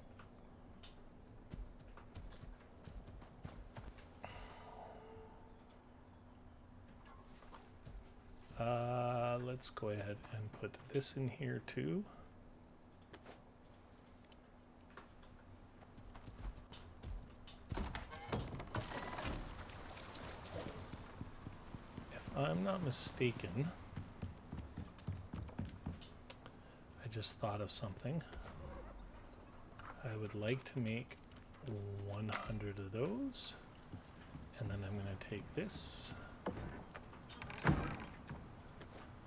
Let's go ahead and put this in here too. I'm not mistaken, I just thought of something. I would like to make 100 of those, and then I'm going to take this.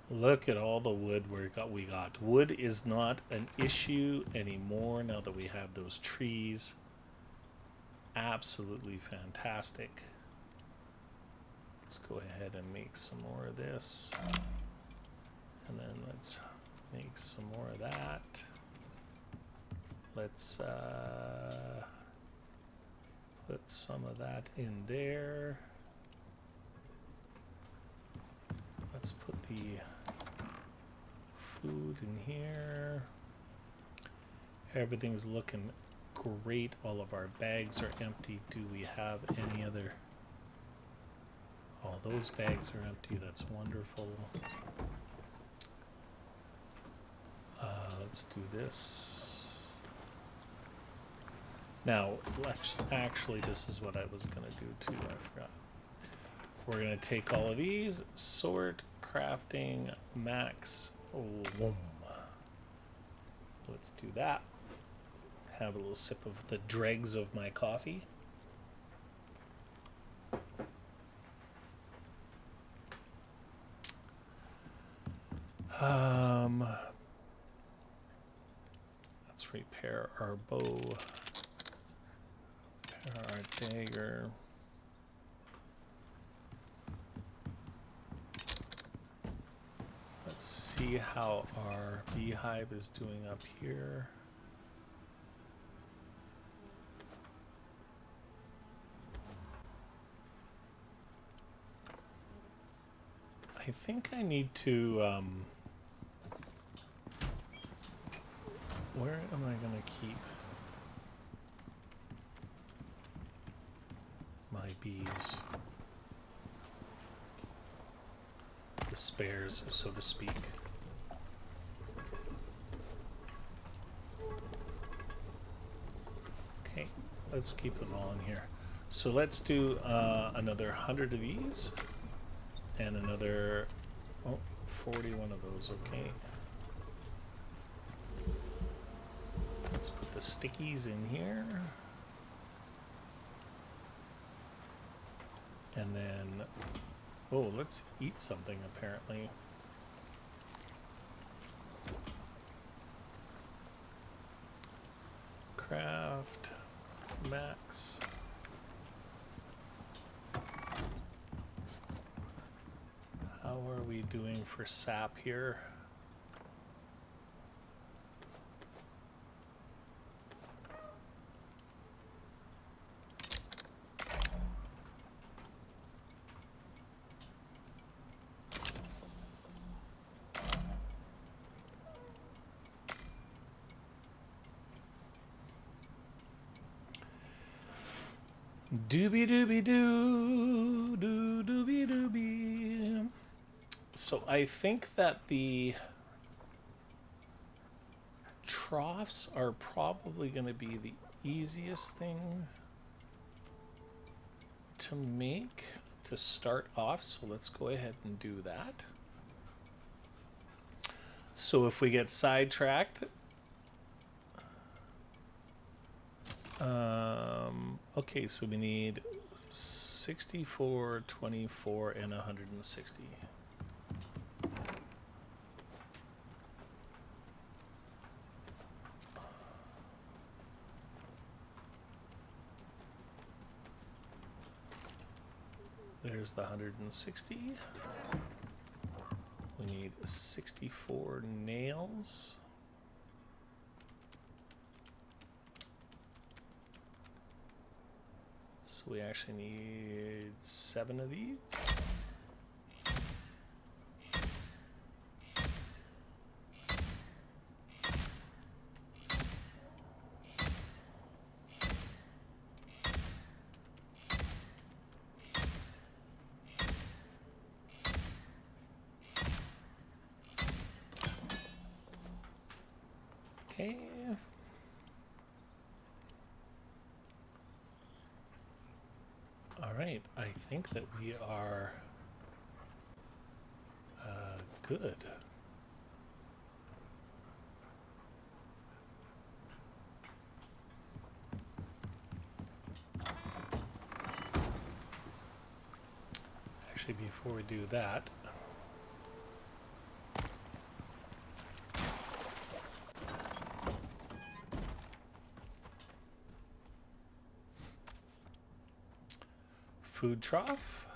Look at all the wood we got. Wood is not an issue anymore now that we have those trees. Absolutely fantastic. Let's go ahead and make some more of this. And then let's make some more of that. Let's put some of that in there. Let's put the food in here. Everything's looking great. All of our bags are empty. Do we have any other? All those bags are empty. That's wonderful. Let's do this. Now, actually, this is what I was going to do too. I forgot. We're going to take all of these, sort, crafting, max. Let's do that. Have a little sip of the dregs of my coffee. Let's repair our bow. Repair our dagger. Let's see how our beehive is doing up here. I think I need to, where am I going to keep my bees? The spares, so to speak. Okay, let's keep them all in here. So let's do another 100 of these. And another, 41 of those, okay. Let's put the stickies in here. And then, let's eat something apparently. Craft, max. How are we doing for sap here? Doobie doobie doo, doo doobie doobie. So I think that the troughs are probably going to be the easiest thing to make to start off. So let's go ahead and do that. So if we get sidetracked, okay, so we need 64, 24, and 160. There's the 160. We need 64 nails. So we actually need 7 of these. Okay. All right, I think that we are good. Actually, before we do that, food trough,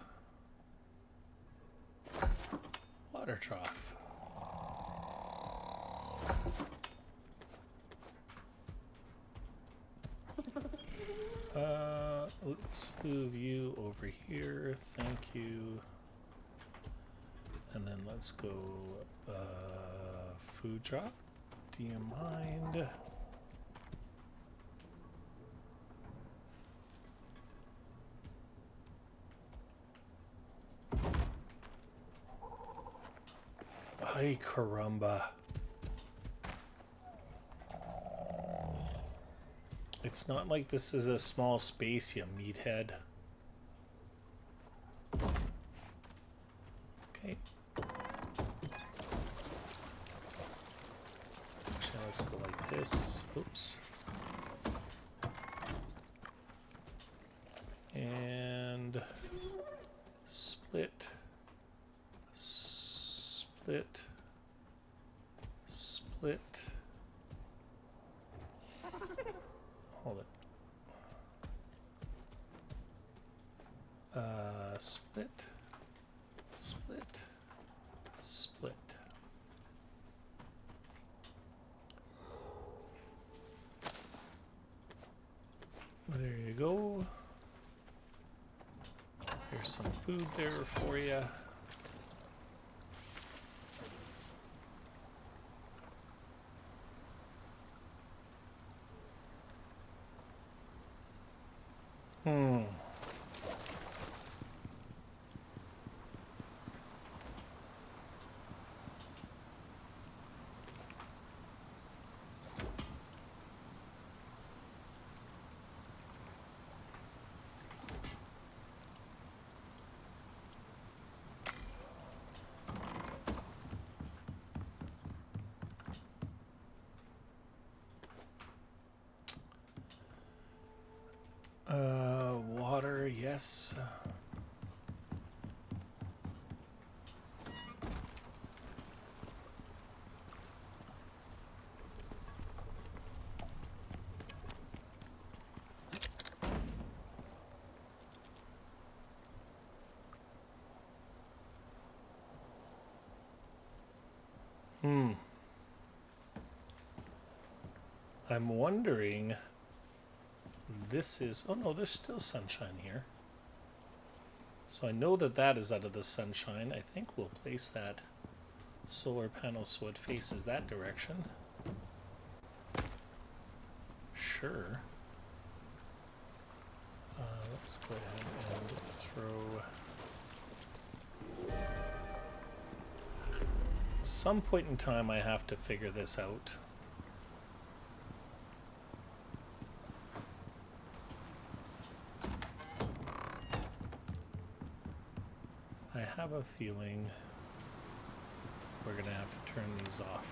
water trough. Let's move you over here. Thank you. And then let's go food drop. Do you mind? Ay, caramba. It's not like this is a small space, you meathead. Okay. Actually, let's go like this. Oops. And split. Split. Split. Hold it. Split. Split. Split. There you go. Here's some food there for you. Water, yes. I'm wondering, this is, oh no, there's still sunshine here. So I know that that is out of the sunshine. I think we'll place that solar panel so it faces that direction. Sure. Let's go ahead and throw... Some point in time I have to figure this out. I have a feeling we're going to have to turn these off.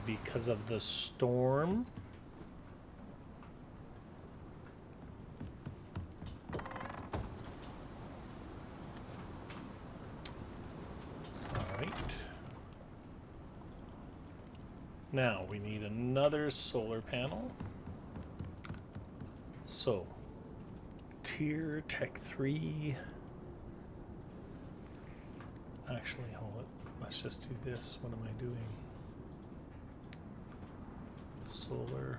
Because of the storm. All right. Now we need another solar panel. So, tier tech 3. Actually, hold it. Let's just do this. What am I doing? Solar.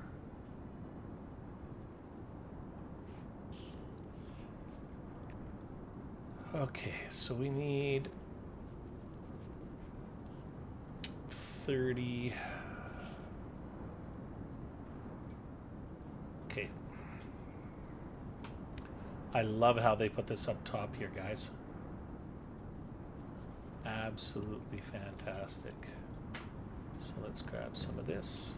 Okay, so we need 30. Okay. I love how they put this up top here, guys. Absolutely fantastic. So let's grab some of this.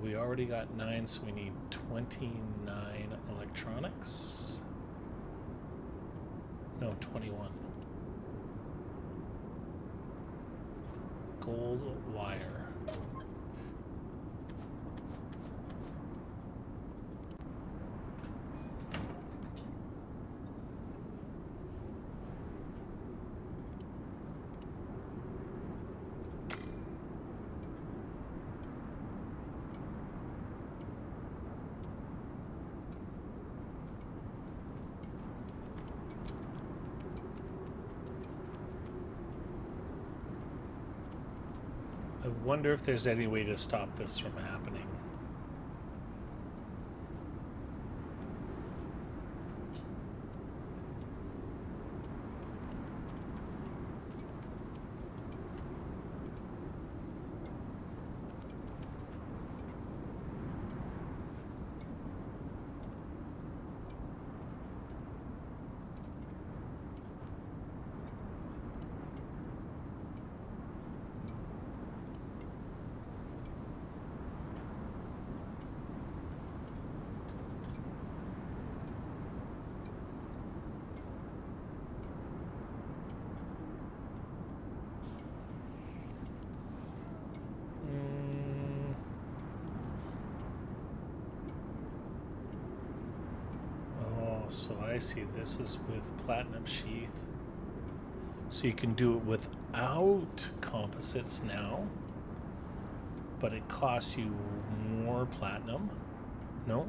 We already got 9, so we need 29 electronics. No, 21. Gold wire. I wonder if there's any way to stop this from happening. So I see this is with platinum sheath. So you can do it without composites now, but it costs you more platinum. No,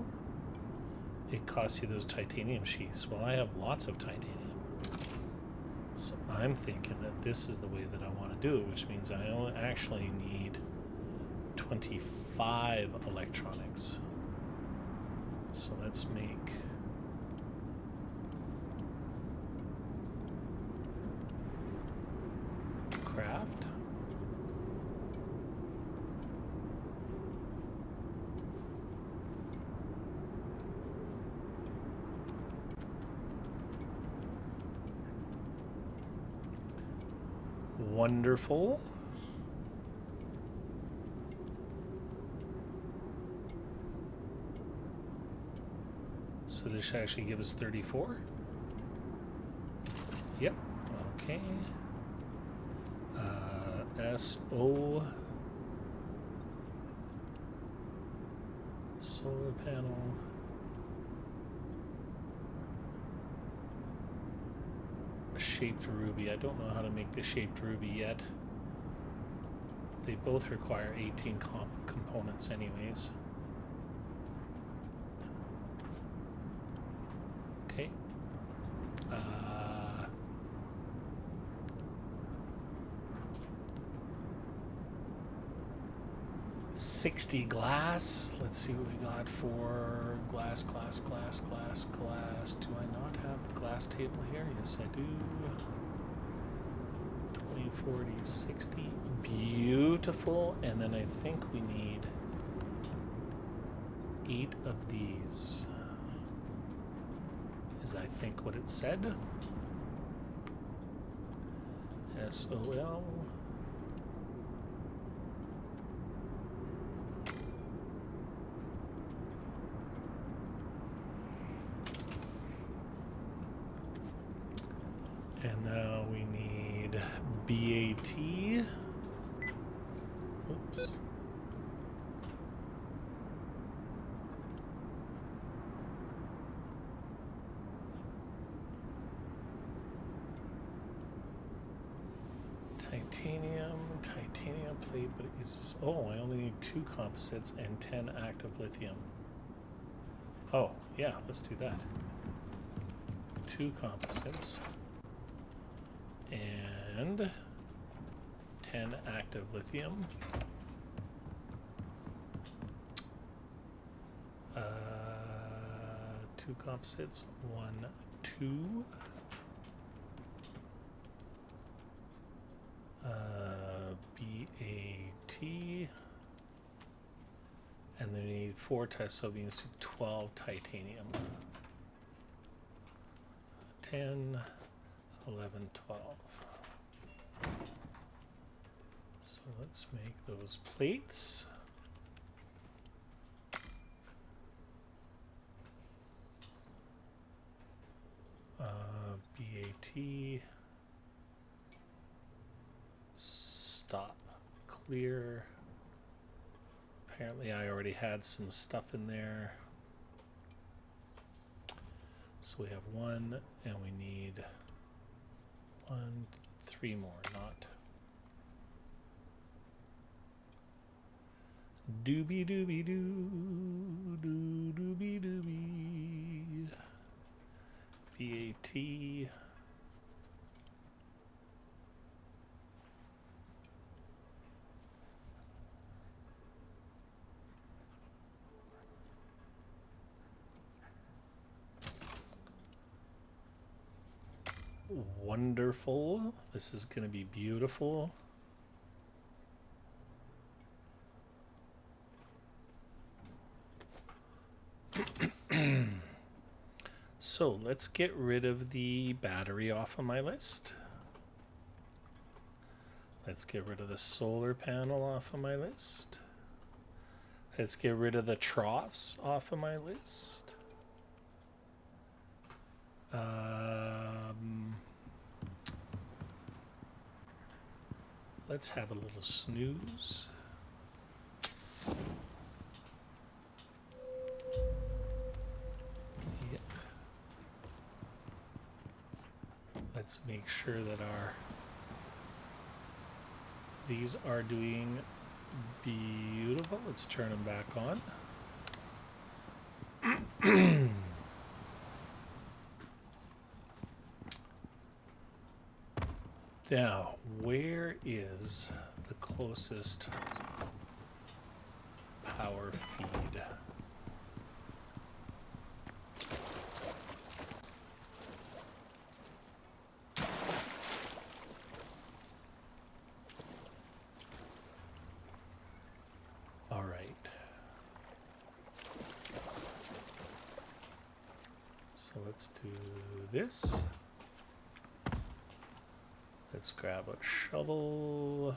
it costs you those titanium sheaths. Well, I have lots of titanium. So I'm thinking that this is the way that I want to do it, which means I only actually need 25 electronics. So let's make craft. Wonderful. So this should actually give us 34. Yep. Okay. SO solar panel. Shaped ruby. I don't know how to make the shaped ruby yet. They both require 18 components anyways. Okay. 60 glass. Let's see what we got for glass. Do I not have the glass table here? Yes, I do. 20, 40, 60. Beautiful. And then I think we need 8 of these. Is I think what it said. SOL. And now we need BAT. Oops. Titanium plate, but it uses, oh, I only need 2 composites and 10 active lithium. Oh, yeah, let's do that. 2 composites and 10 active lithium. 2 composites, 1, 2. BAT, and then we need 4 tests, so it means 12 titanium. 10, 11, 12. So let's make those plates. BAT. Stop. Clear. Apparently I already had some stuff in there. So we have 1 and we need 1, 3 more, not. Doobie doobie doo, doo doobie doobie. BAT. Wonderful. This is going to be beautiful. So let's get rid of the battery off of my list. Let's get rid of the solar panel off of my list. Let's get rid of the troughs off of my list. Let's have a little snooze. Yep. Let's make sure that these are doing beautiful. Let's turn them back on. Now, where is the closest power feed? All right. So let's do this. Let's grab a shovel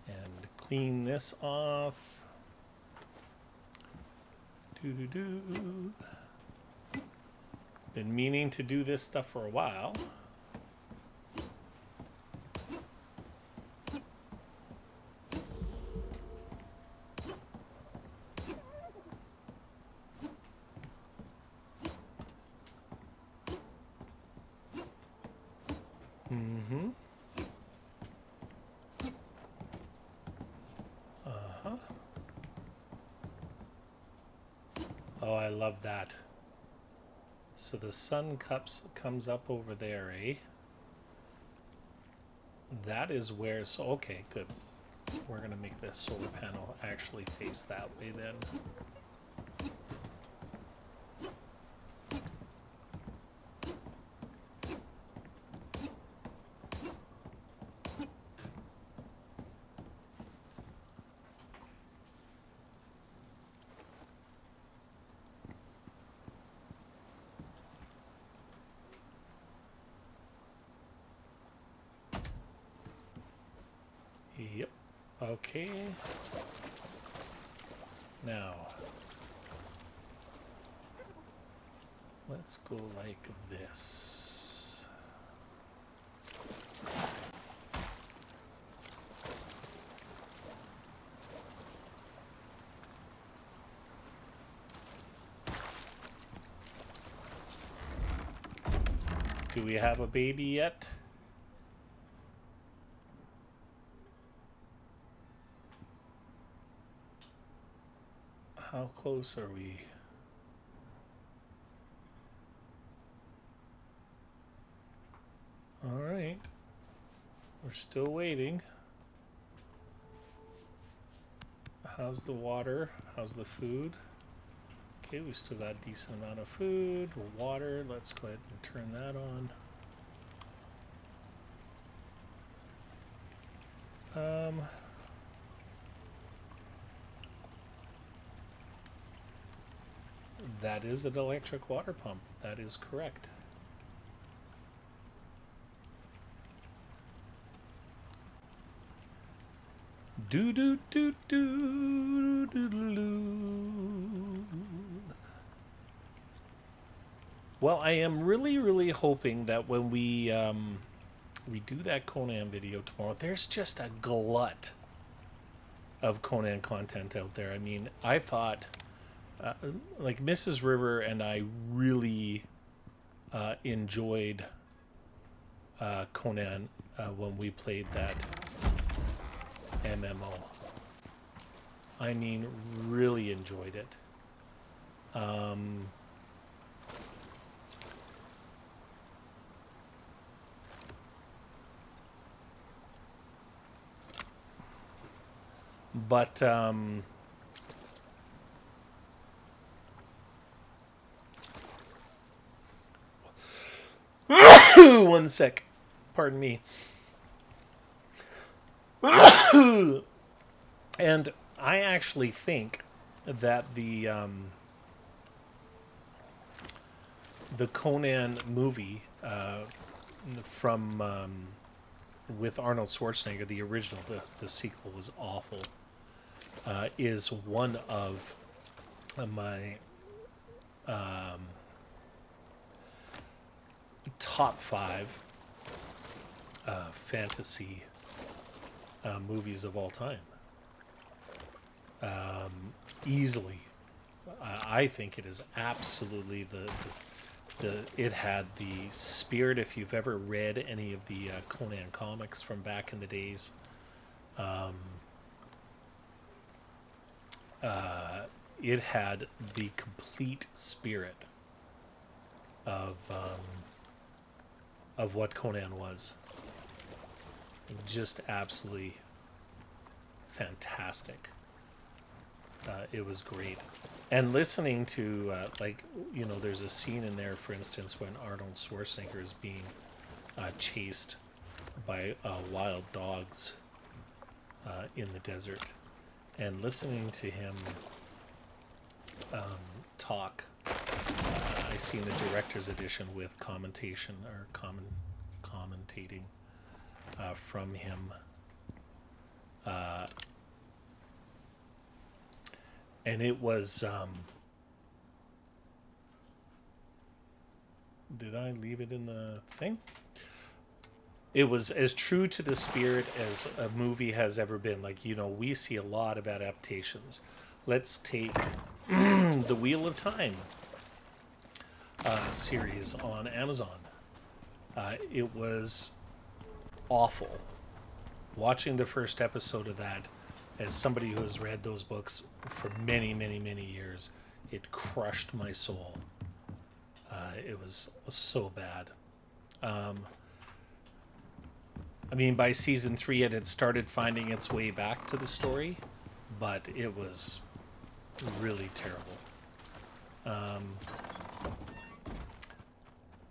and clean this off. Doo-doo-doo. Been meaning to do this stuff for a while. Oh, I love that. So the sun comes up over there, eh? That is where, so okay, good. We're gonna make the solar panel actually face that way then. Yep. Okay. Now, let's go like this. Do we have a baby yet? How close are we? All right. We're still waiting. How's the water? How's the food? Okay, we still got a decent amount of food. Water, let's go ahead and turn that on. That is an electric water pump. That is correct. Do do do do do do. Well, I am really, really hoping that when we do that Conan video tomorrow, there's just a glut of Conan content out there. I mean, I thought like Mrs. River and I really enjoyed Conan when we played that MMO. I mean, really enjoyed it. But one sec, pardon me. And I actually think that the Conan movie from with Arnold Schwarzenegger, the original, the sequel was awful, is one of my top 5 fantasy movies of all time. Easily. I think it is absolutely it had the spirit. If you've ever read any of the Conan comics from back in the days, it had the complete spirit of what Conan was. Just absolutely fantastic. It was great. And listening to, there's a scene in there, for instance, when Arnold Schwarzenegger is being chased by wild dogs in the desert. And listening to him talk, I seen the director's edition with commentating from him. And it was, did I leave it in the thing? It was as true to the spirit as a movie has ever been. Like, we see a lot of adaptations. Let's take the Wheel of Time series on Amazon. It was awful. Watching the first episode of that, as somebody who has read those books for many, many, many years, it crushed my soul. It was so bad. I mean, by season 3, it had started finding its way back to the story, but it was really terrible.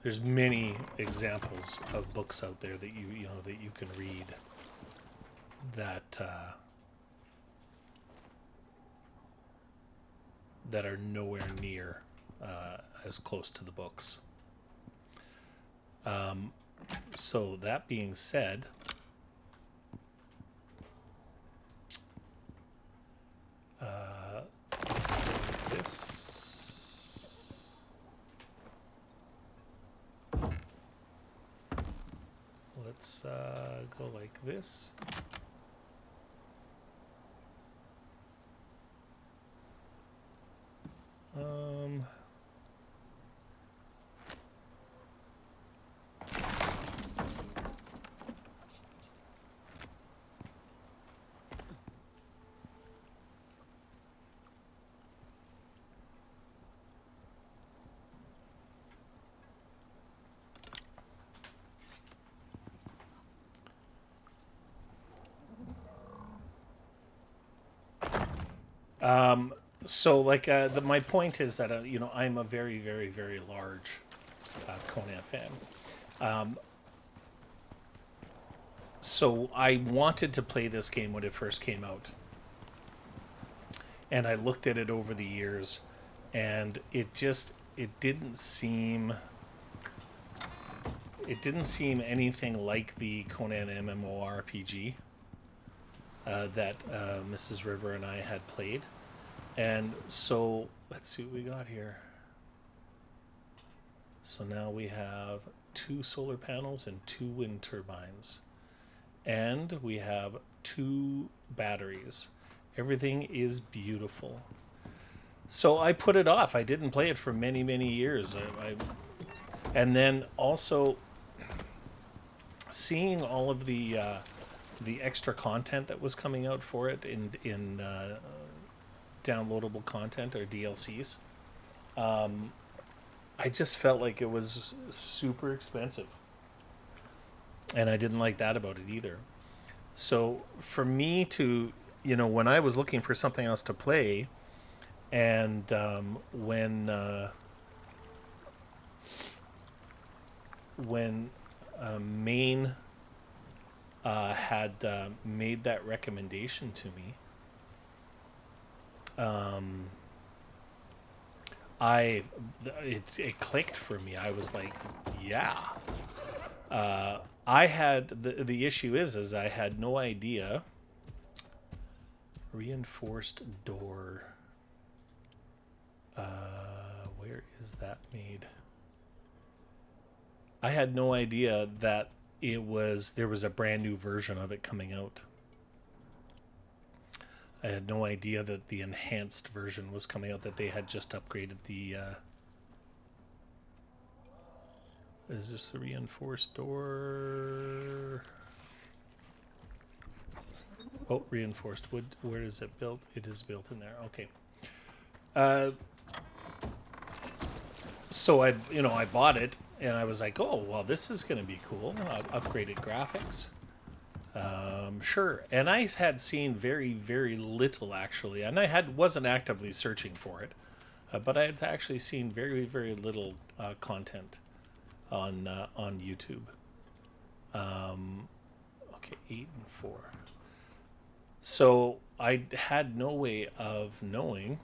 There's many examples of books out there that you can read that are nowhere near as close to the books. So that being said, let's go like this. So, my point is that I'm a very, very, very large Conan fan. So I wanted to play this game when it first came out, and I looked at it over the years, and it didn't seem anything like the Conan MMORPG that Mrs. River and I had played. And so let's see what we got here. So now we have 2 solar panels and 2 wind turbines. And we have 2 batteries. Everything is beautiful. So I put it off. I didn't play it for many, many years. And then also seeing all of the extra content that was coming out for it in downloadable content or DLCs, I just felt like it was super expensive, and I didn't like that about it either. So for me to, when I was looking for something else to play, and when Maine had made that recommendation to me, it clicked for me. I was like, yeah. I had the issue is I had no idea. Reinforced door. Where is that made? I had no idea that there was a brand new version of it coming out. I had no idea that the enhanced version was coming out, that they had just upgraded the is this the reinforced door? Oh, reinforced wood. Where is it built? It is built in there. Okay. So I bought it and I was like, oh, well, this is going to be cool. Upgraded graphics. Sure. And I had seen very, very little actually, and I wasn't actively searching for it, but I had actually seen very, very little content on YouTube. Okay, 8 and 4. So I had no way of knowing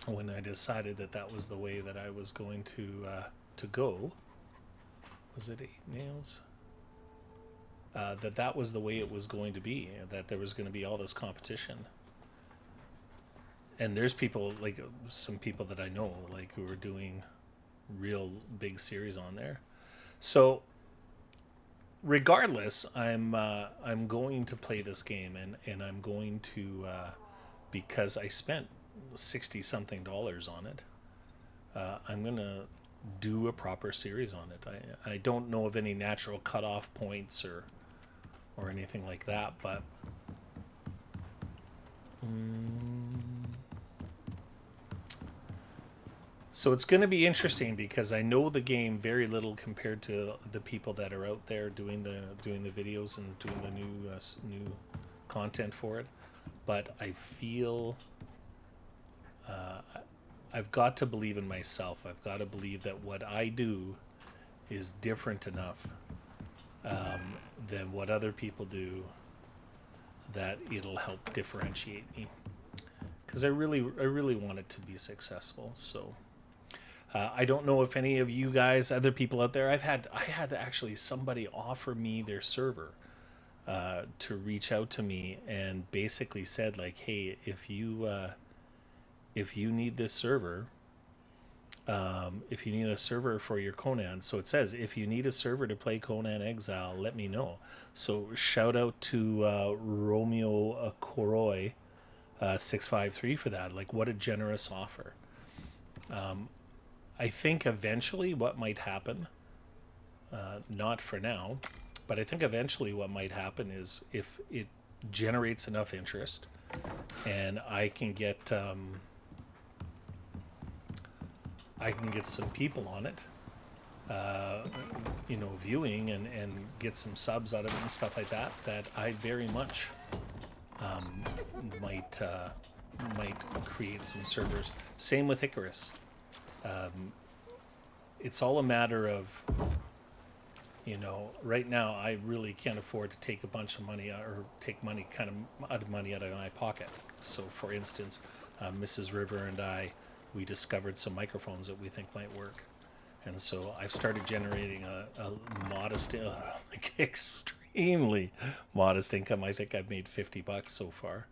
when I decided that was the way that I was going to go. Was it 8 nails? That was the way it was going to be. That there was going to be all this competition. And there's people, like some people that I know, like who are doing real big series on there. So regardless, I'm going to play this game, and I'm going to because I spent $60 something on it. I'm gonna do a proper series on it. I don't know of any natural cutoff points or anything like that, but so it's going to be interesting because I know the game very little compared to the people that are out there doing the videos and doing the new content for it. But I feel I've got to believe in myself. I've got to believe that what I do is different enough than what other people do, that it'll help differentiate me. Because I really want it to be successful. So. I don't know if any of you guys, other people out there, I had actually somebody offer me their server to reach out to me and basically said like, hey, if you need this server, if you need a server for your Conan, so it says if you need a server to play Conan Exile, let me know. So shout out to Romeo Koroi 653 for that. Like, what a generous offer. I think eventually what might happen, not for now, but I think eventually what might happen is if it generates enough interest and I can get some people on it, viewing and get some subs out of it and stuff like that, that I very much might create some servers. Same with Icarus. It's all a matter of, right now I really can't afford to take a bunch of money or take money out of my pocket. So for instance, Mrs. River and we discovered some microphones that we think might work. And so I've started generating a modest, extremely modest income. I think I've made $50 so far.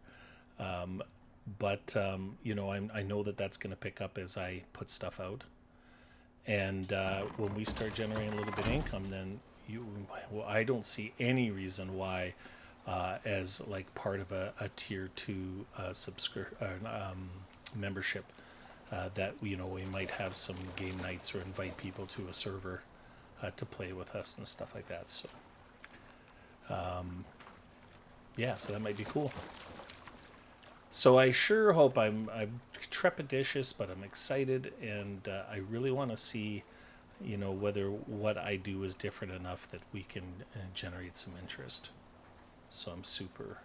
But I know that that's going to pick up as I put stuff out. And when we start generating a little bit of income, then well, I don't see any reason why, as like part of a tier 2 membership, that we might have some game nights or invite people to a server to play with us and stuff like that. So yeah, so that might be cool. So I sure hope I'm trepidatious, but I'm excited, and I really want to see, whether what I do is different enough that we can generate some interest. So I'm super,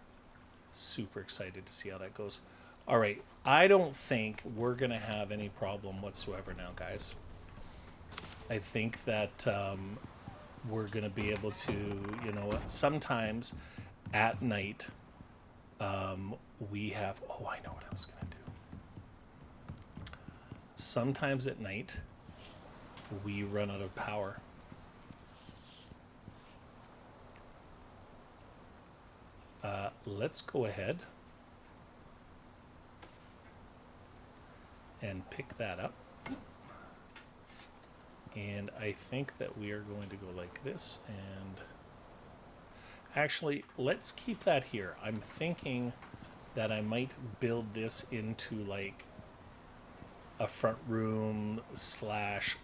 super excited to see how that goes. All right, I don't think we're going to have any problem whatsoever now, guys. I think that we're going to be able to, sometimes at night, we have, oh, I know what I was going to do. Sometimes at night, we run out of power. Let's go ahead and pick that up. And I think that we are going to go like this. And actually, let's keep that here. I'm thinking that I might build this into like a front room /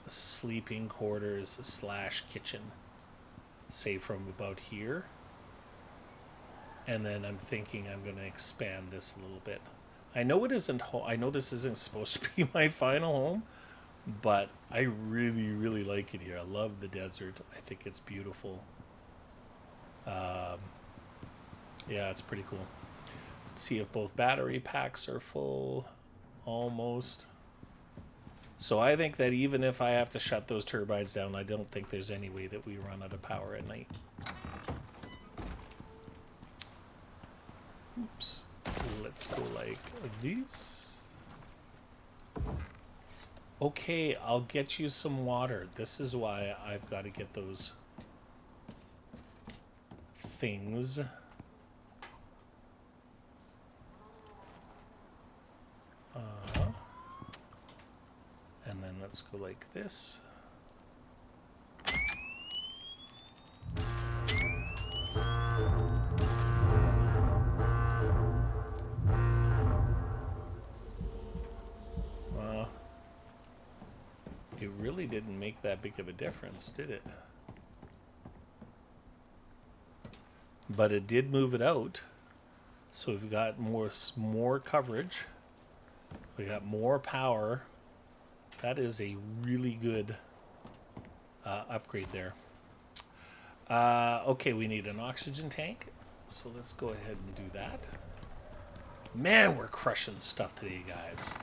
sleeping quarters / kitchen, say from about here. And then I'm thinking I'm going to expand this a little bit. I know it isn't. I know this isn't supposed to be my final home, but I really, really like it here. I love the desert. I think it's beautiful. Yeah, it's pretty cool. Let's see if both battery packs are full. Almost. So I think that even if I have to shut those turbines down, I don't think there's any way that we run out of power at night. Oops. Let's go like this. Okay, I'll get you some water. This is why I've got to get those things. And then let's go like this. It really didn't make that big of a difference, did it? But it did move it out. So we've got more coverage. We got more power. That is a really good upgrade there. Okay, we need an oxygen tank. So let's go ahead and do that. Man, we're crushing stuff today, guys.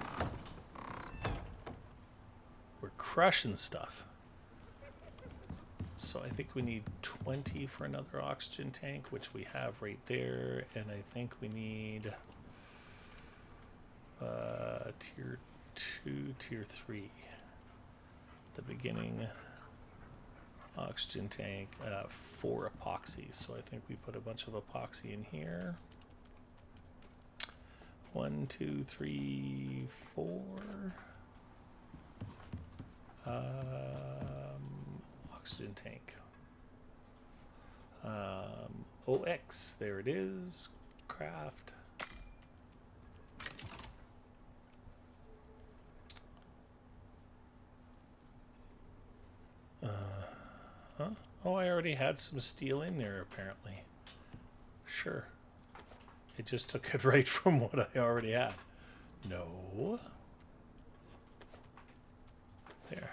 We're crushing stuff. So I think we need 20 for another oxygen tank, which we have right there. And I think we need tier 2, tier 3. The beginning oxygen tank, 4 epoxy. So I think we put a bunch of epoxy in here. 1, 2, 3, 4. Oxygen tank. OX, there it is. Craft. Oh, I already had some steel in there, apparently. Sure. It just took it right from what I already had. No. There.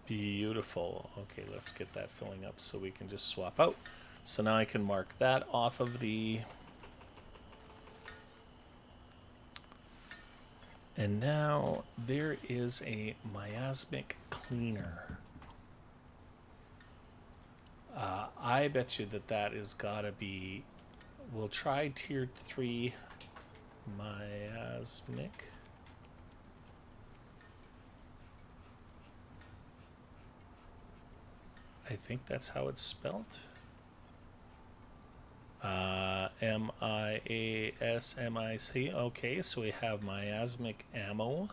Beautiful. Okay, let's get that filling up so we can just swap out. So now I can mark that off of the... And now there is a miasmic cleaner. I bet you that is gotta be... We'll try tier 3 miasmic. I think that's how it's spelt. MIASMIC. Okay, so we have miasmic ammo.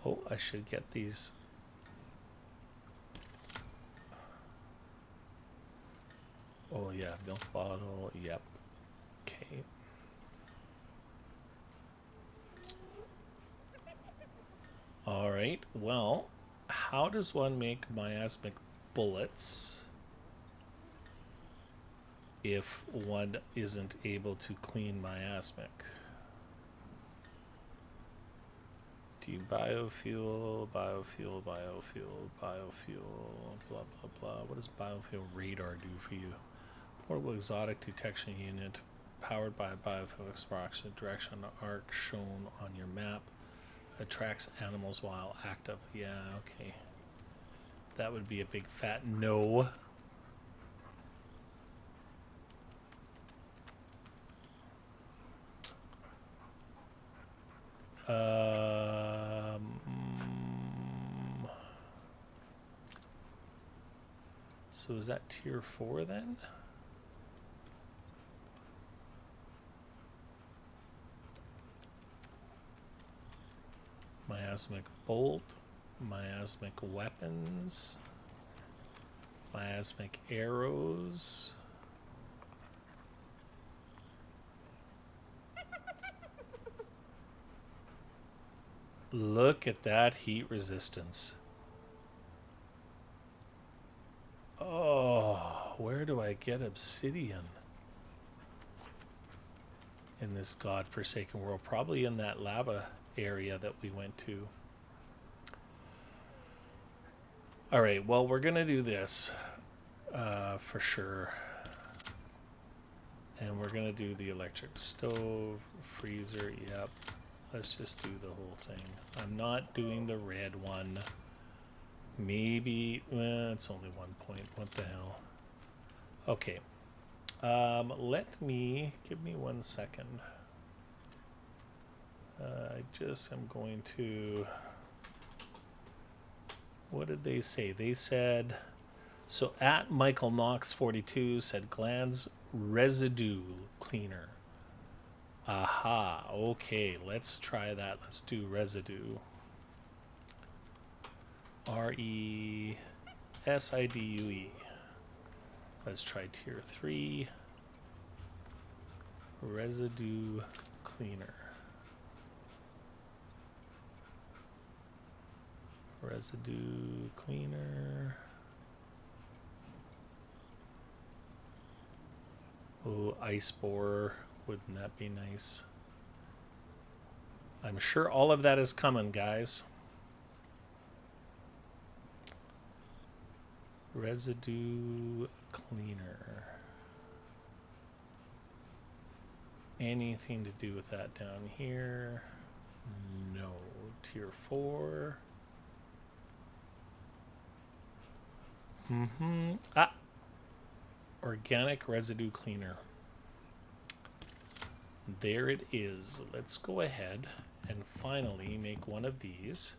Oh, I should get these. Oh yeah, milk bottle. Yep. Okay. All right. Well, how does one make miasmic bullets if one isn't able to clean miasmic? Biofuel, biofuel, biofuel, biofuel, blah, blah, blah. What does biofuel radar do for you? Portable exotic detection unit powered by a biofuel extraction direction arc shown on your map. Attracts animals while active. Yeah, okay. That would be a big fat no. So is that tier 4 then? Miasmic bolt, miasmic weapons, miasmic arrows. Look at that heat resistance. Oh, where do I get obsidian in this godforsaken world? Probably in that lava area that we went to. All right, well, we're going to do this for sure. And we're going to do the electric stove, freezer, yep. Let's just do the whole thing. I'm not doing the red one. Maybe, it's only 1 point. What the hell? Okay. Give me 1 second. I just am going to, what did they say? They said, so at Michael Knox 42 said glands residue cleaner. Aha, okay, let's try that. Let's do residue. RESIDUE. Let's try tier 3. Residue cleaner. Residue cleaner. Oh, ice borer. Wouldn't that be nice? I'm sure all of that is coming, guys. Residue cleaner. Anything to do with that down here? No. Tier 4. Ah! Organic residue cleaner. There it is. Let's go ahead and finally make one of these.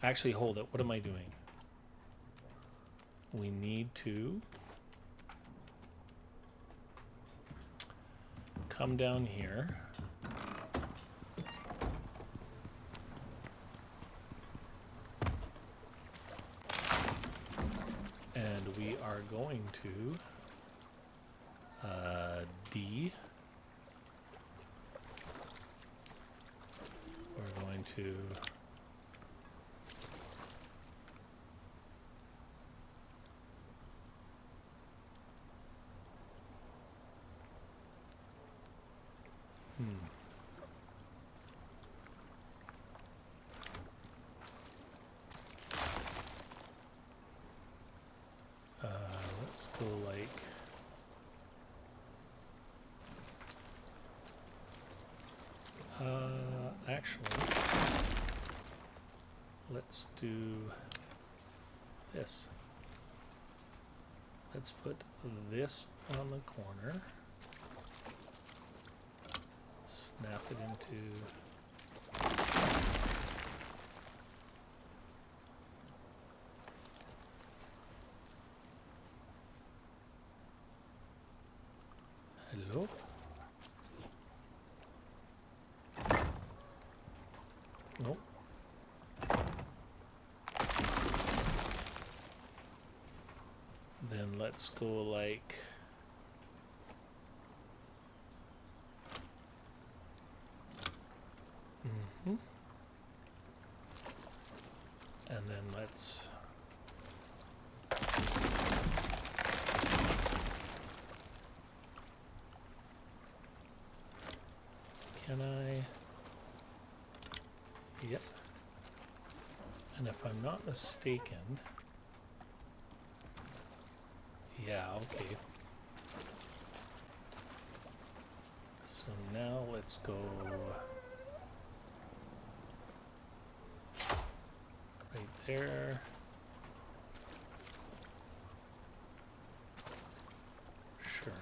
Actually, hold it. What am I doing? We need to come down here. And we are going to D. We're going to let's go like actually let's do this. Let's put this on the corner. Snap it into... Hello? Nope. Then let's go like... And then let's... Can I... Yep. And if I'm not mistaken... Yeah, okay. So now let's go... Right there. Sure.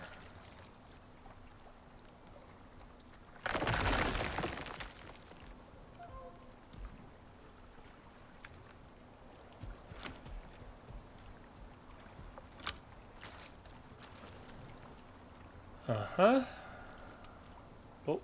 Uh-huh. Oh.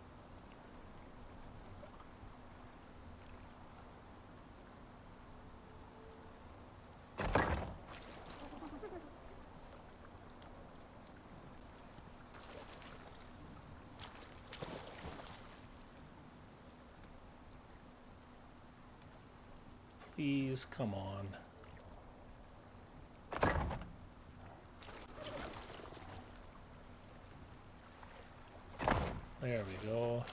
Please, come on. There we go.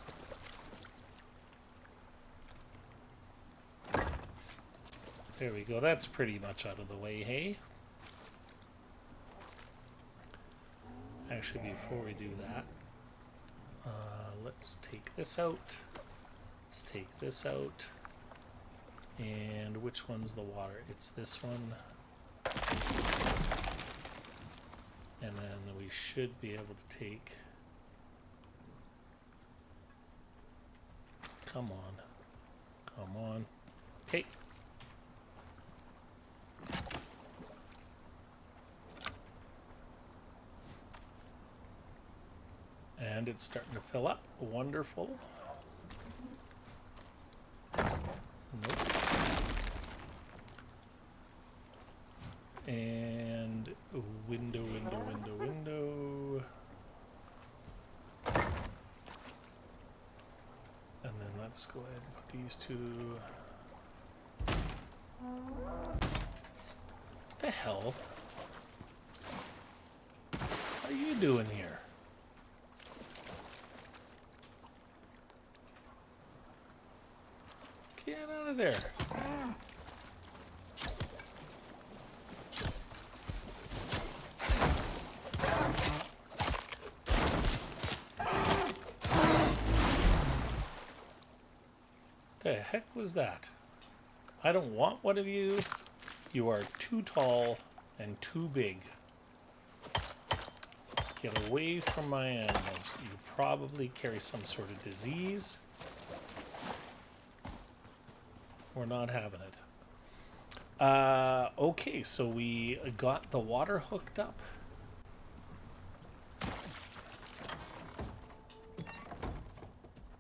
There we go. That's pretty much out of the way, hey? Actually, before we do that, let's take this out. Let's take this out. And which one's the water? It's this one. And then we should be able to take... Come on. Come on. Okay. And it's starting to fill up. Wonderful. Nope. And window. And then let's go ahead and put these two. What the hell? What are you doing here? Get out of there. The heck was that? I don't want one of you. You are too tall and too big. Get away from my animals. You probably carry some sort of disease. We're not having it. Okay, so we got the water hooked up.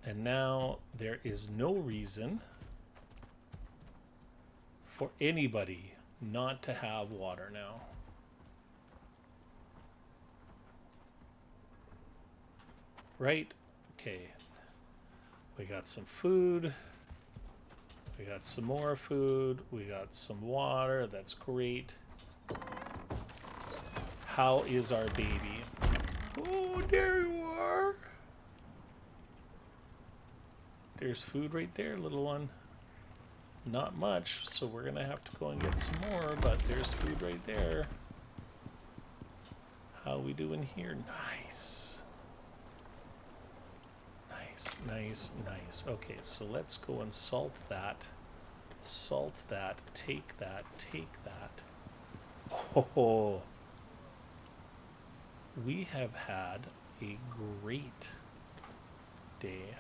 And now there is no reason for anybody not to have water now. Right? Okay. We got some food. We got some more food. We got some water. That's great. How is our baby? Oh, there you are. There's food right there, little one. Not much, so we're going to have to go and get some more, but there's food right there. How we doing here? Nice. Nice. Okay, so let's go and salt that. Salt that. Take that. Take that. Oh, we have had a great day.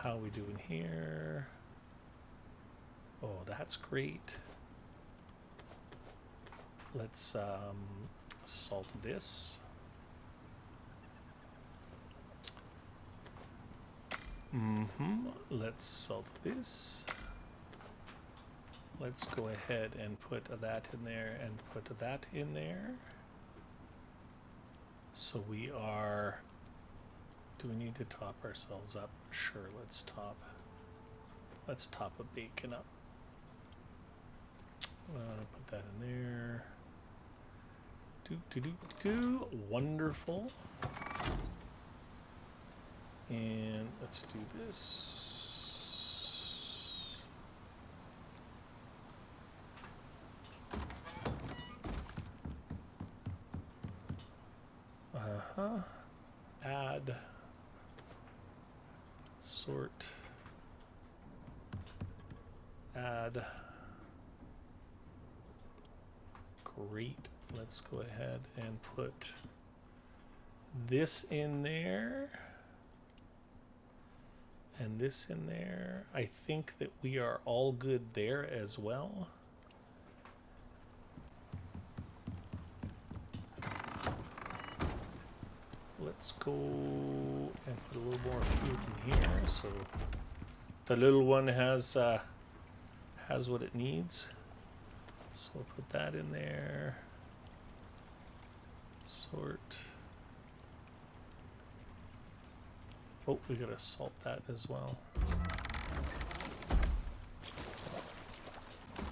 How are we doing here? Oh, that's great. Let's salt this. Let's salt this. Let's go ahead and put that in there and put that in there. So we are... Do we need to top ourselves up? Sure, let's top a bacon up. Put that in there. Wonderful. And let's do this. Add. Sort. Add. Great. Let's go ahead and put this in there. And this in there. I think that we are all good there as well. Let's go and put a little more food in here so the little one has what it needs. So we'll put that in there. Sort. Oh, we gotta salt that as well.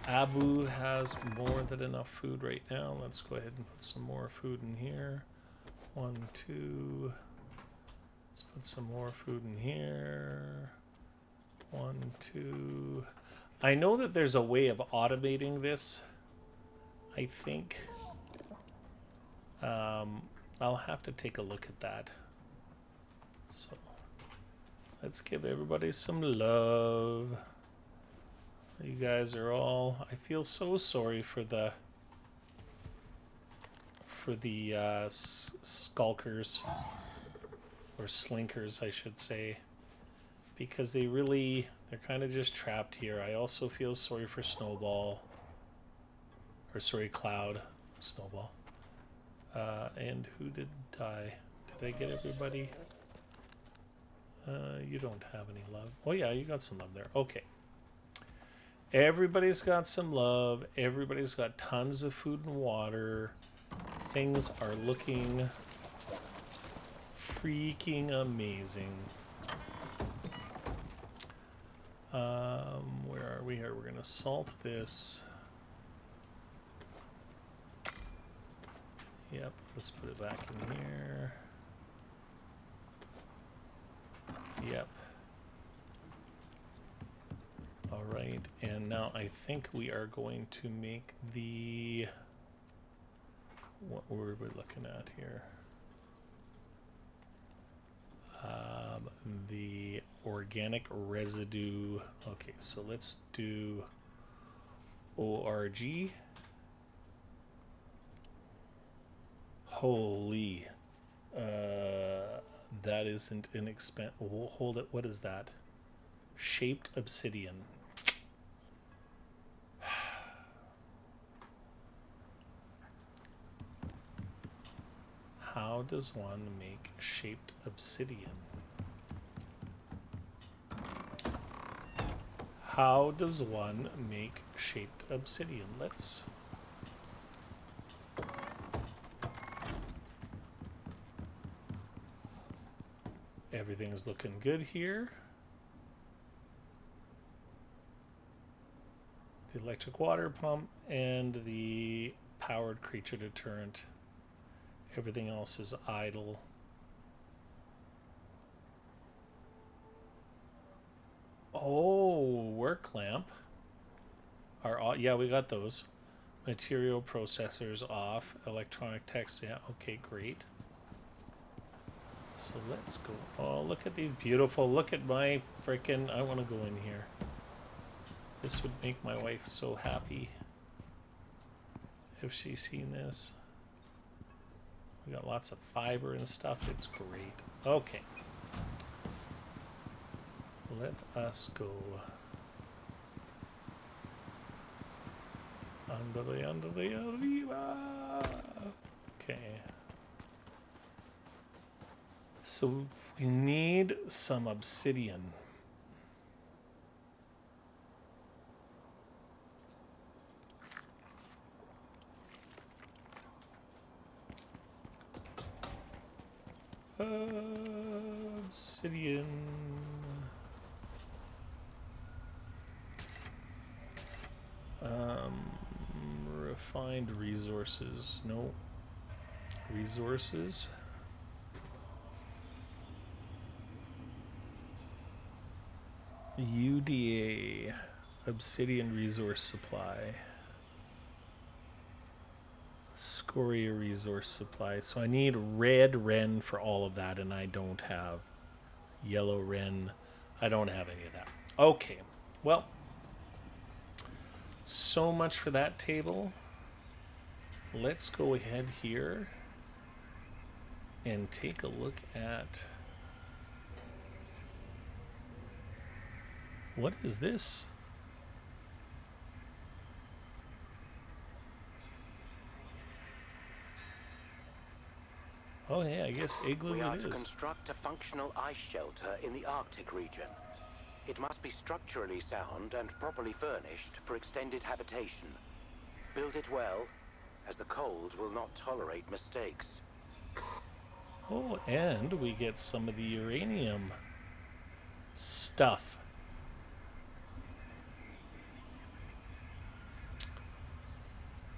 Abu has more than enough food right now. Let's go ahead and put some more food in here. 1, 2. Let's put some more food in here. 1, 2. I know that there's a way of automating this. I think I'll have to take a look at that. So let's give everybody some love. You guys are all... I feel so sorry for the skulkers, or slinkers I should say, because they're kind of just trapped here. I also feel sorry for Snowball, or sorry, Cloud. Snowball. And who did die? Did I get everybody? You don't have any love. Oh yeah, you got some love there. Okay. Everybody's got some love. Everybody's got tons of food and water. Things are looking freaking amazing. Where are we here? We're gonna salt this. Yep, let's put it back in here. Yep. All right, and now I think we are going to make the... What were we looking at here? The organic residue. Okay, so let's do ORG. Holy. That isn't an expense. We'll hold it. What is that? Shaped obsidian. How does one make shaped obsidian? How does one make shaped obsidian? Let's... Everything's looking good here. The electric water pump and the powered creature deterrent. Everything else is idle. Oh, work lamp. Yeah, we got those. Material processors off. Electronic text. Yeah, okay, great. So let's go. Oh, look at these beautiful. Look at my frickin'... I want to go in here. This would make my wife so happy if she's seen this. We got lots of fiber and stuff. It's great. Okay. Let us go. Andale, andale, arriba. Okay. So we need some obsidian. Obsidian. Refined resources. No. Resources. UDA. Obsidian resource supply. Scoria resource supply. So I need red ren for all of that, and I don't have yellow ren. I don't have any of that. Okay. Well, so much for that table. Let's go ahead here and take a look at what is this? Oh yeah, I guess igloo We are it to is. construct a functional ice shelter in the Arctic region. It must be structurally sound and properly furnished for extended habitation. Build it well, as the cold will not tolerate mistakes. Oh, and we get some of the uranium stuff.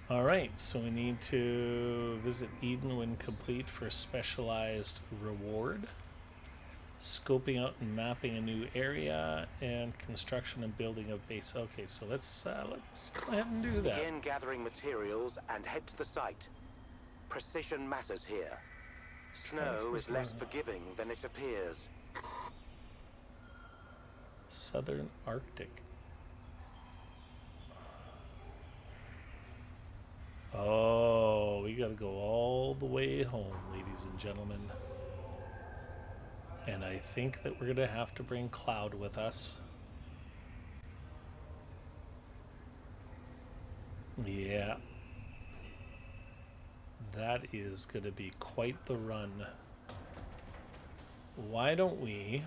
All right, so we need to visit Eden when complete for specialized reward. Scoping out and mapping a new area, and construction and building of base. Okay, so let's go ahead and do that. Begin gathering materials and head to the site. Precision matters here. Snow is less forgiving than it appears. Southern Arctic. Oh, we gotta go all the way home, ladies and gentlemen. And I think that we're gonna have to bring Cloud with us. Yeah. That is gonna be quite the run. Why don't we...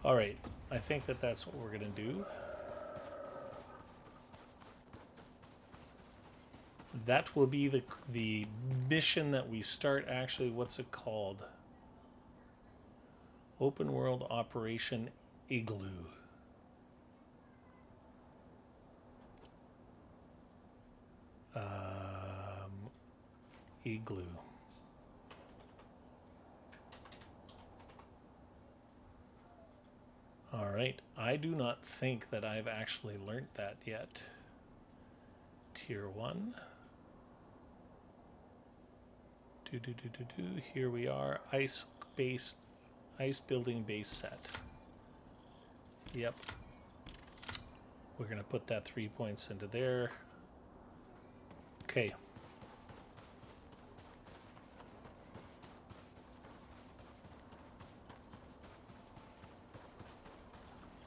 Alright, I think that that's what we're gonna do. That will be the mission that we start. Actually, what's it called? Open World Operation Igloo. Igloo. All right. I do not think that I've actually learned that yet. Tier 1. Here we are. Ice building base set. Yep. We're going to put that 3 points into there. Okay.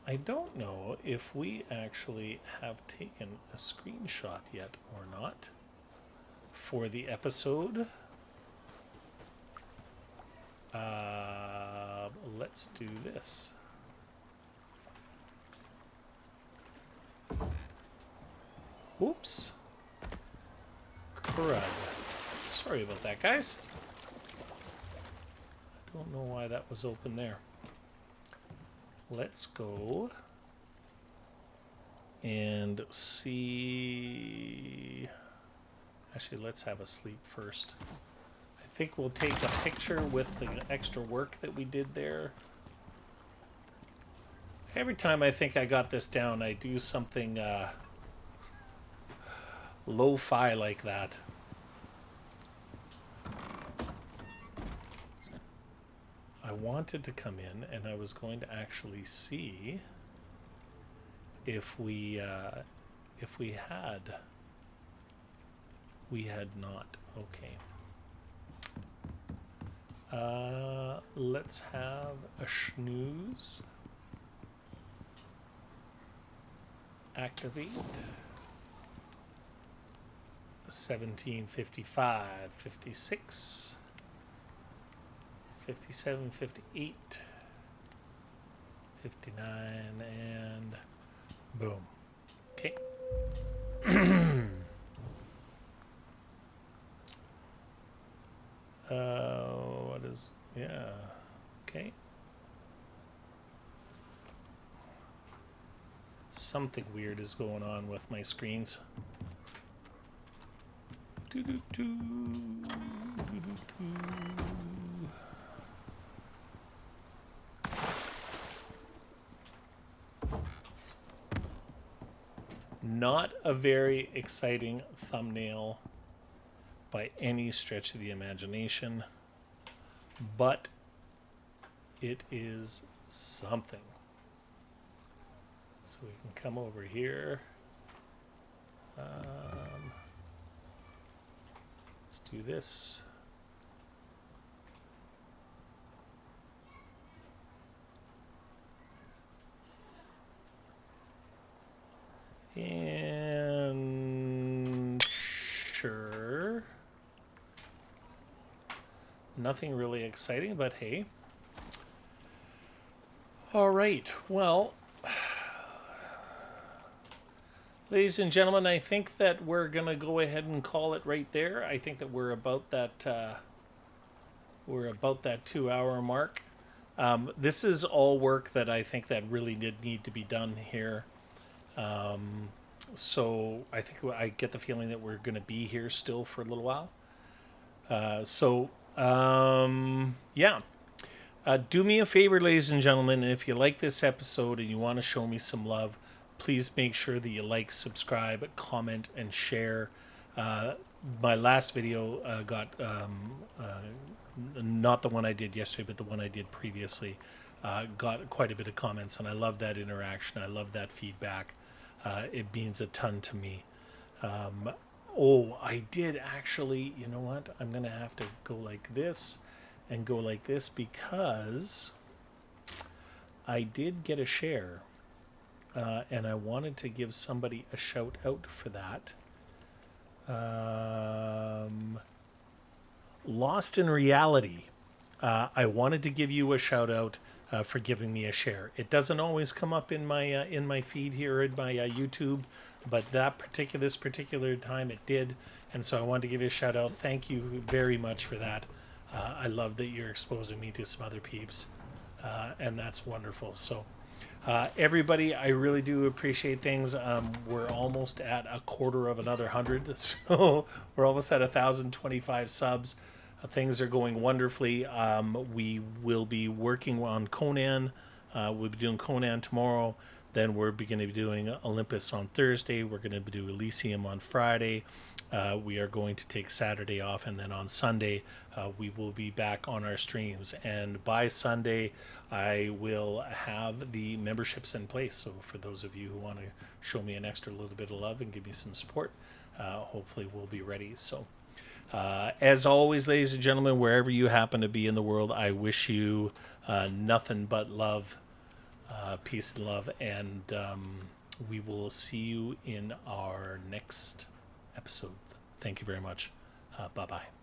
I don't know if we actually have taken a screenshot yet or not for the episode. Let's do this. Oops. Crud. Sorry about that, guys. I don't know why that was open there. Let's go and see. Actually, let's have a sleep first. I think we'll take a picture with the extra work that we did there. Every time I think I got this down, I do something lo-fi like that. I wanted to come in and I was going to actually see if we if we had. We had not. Okay. Let's have a snooze. Activate. 1755, 56, 57, 58, 59, and boom. Okay. What is, yeah, okay. Something weird is going on with my screens. Not a very exciting thumbnail by any stretch of the imagination, but it is something. So we can come over here. Let's do this. And sure. Nothing really exciting, but hey. All right. Well, ladies and gentlemen, I think that we're going to go ahead and call it right there. I think that we're about that 2-hour mark. This is all work that I think that really did need to be done here. So I think I get the feeling that we're going to be here still for a little while. Yeah. Do me a favor, ladies and gentlemen, if you like this episode and you want to show me some love, please make sure that you like, subscribe, comment, and share. My last video got, not the one I did yesterday, but the one I did previously, got quite a bit of comments, and I love that interaction. I love that feedback. It means a ton to me. I did actually, you know what? I'm going to have to go like this and go like this because I did get a share. And I wanted to give somebody a shout out for that. Lost in Reality. I wanted to give you a shout out for giving me a share. It doesn't always come up in my feed here in my YouTube, but this particular time it did, and so I wanted to give you a shout out. Thank you very much for that. I love that you're exposing me to some other peeps, and that's wonderful. So. Everybody, I really do appreciate things. We're almost at a quarter of another 100, so we're almost at 1,025 subs. Things are going wonderfully. We will be working on Conan. We'll be doing Conan tomorrow. Then we're going to be doing Olympus on Thursday. We're going to do Elysium on Friday. We are going to take Saturday off, and then on Sunday we will be back on our streams. And by Sunday, I will have the memberships in place. So for those of you who want to show me an extra little bit of love and give me some support, hopefully we'll be ready. So as always, ladies and gentlemen, wherever you happen to be in the world, I wish you nothing but love, peace and love, and we will see you in our next episode. Thank you very much. Bye-bye.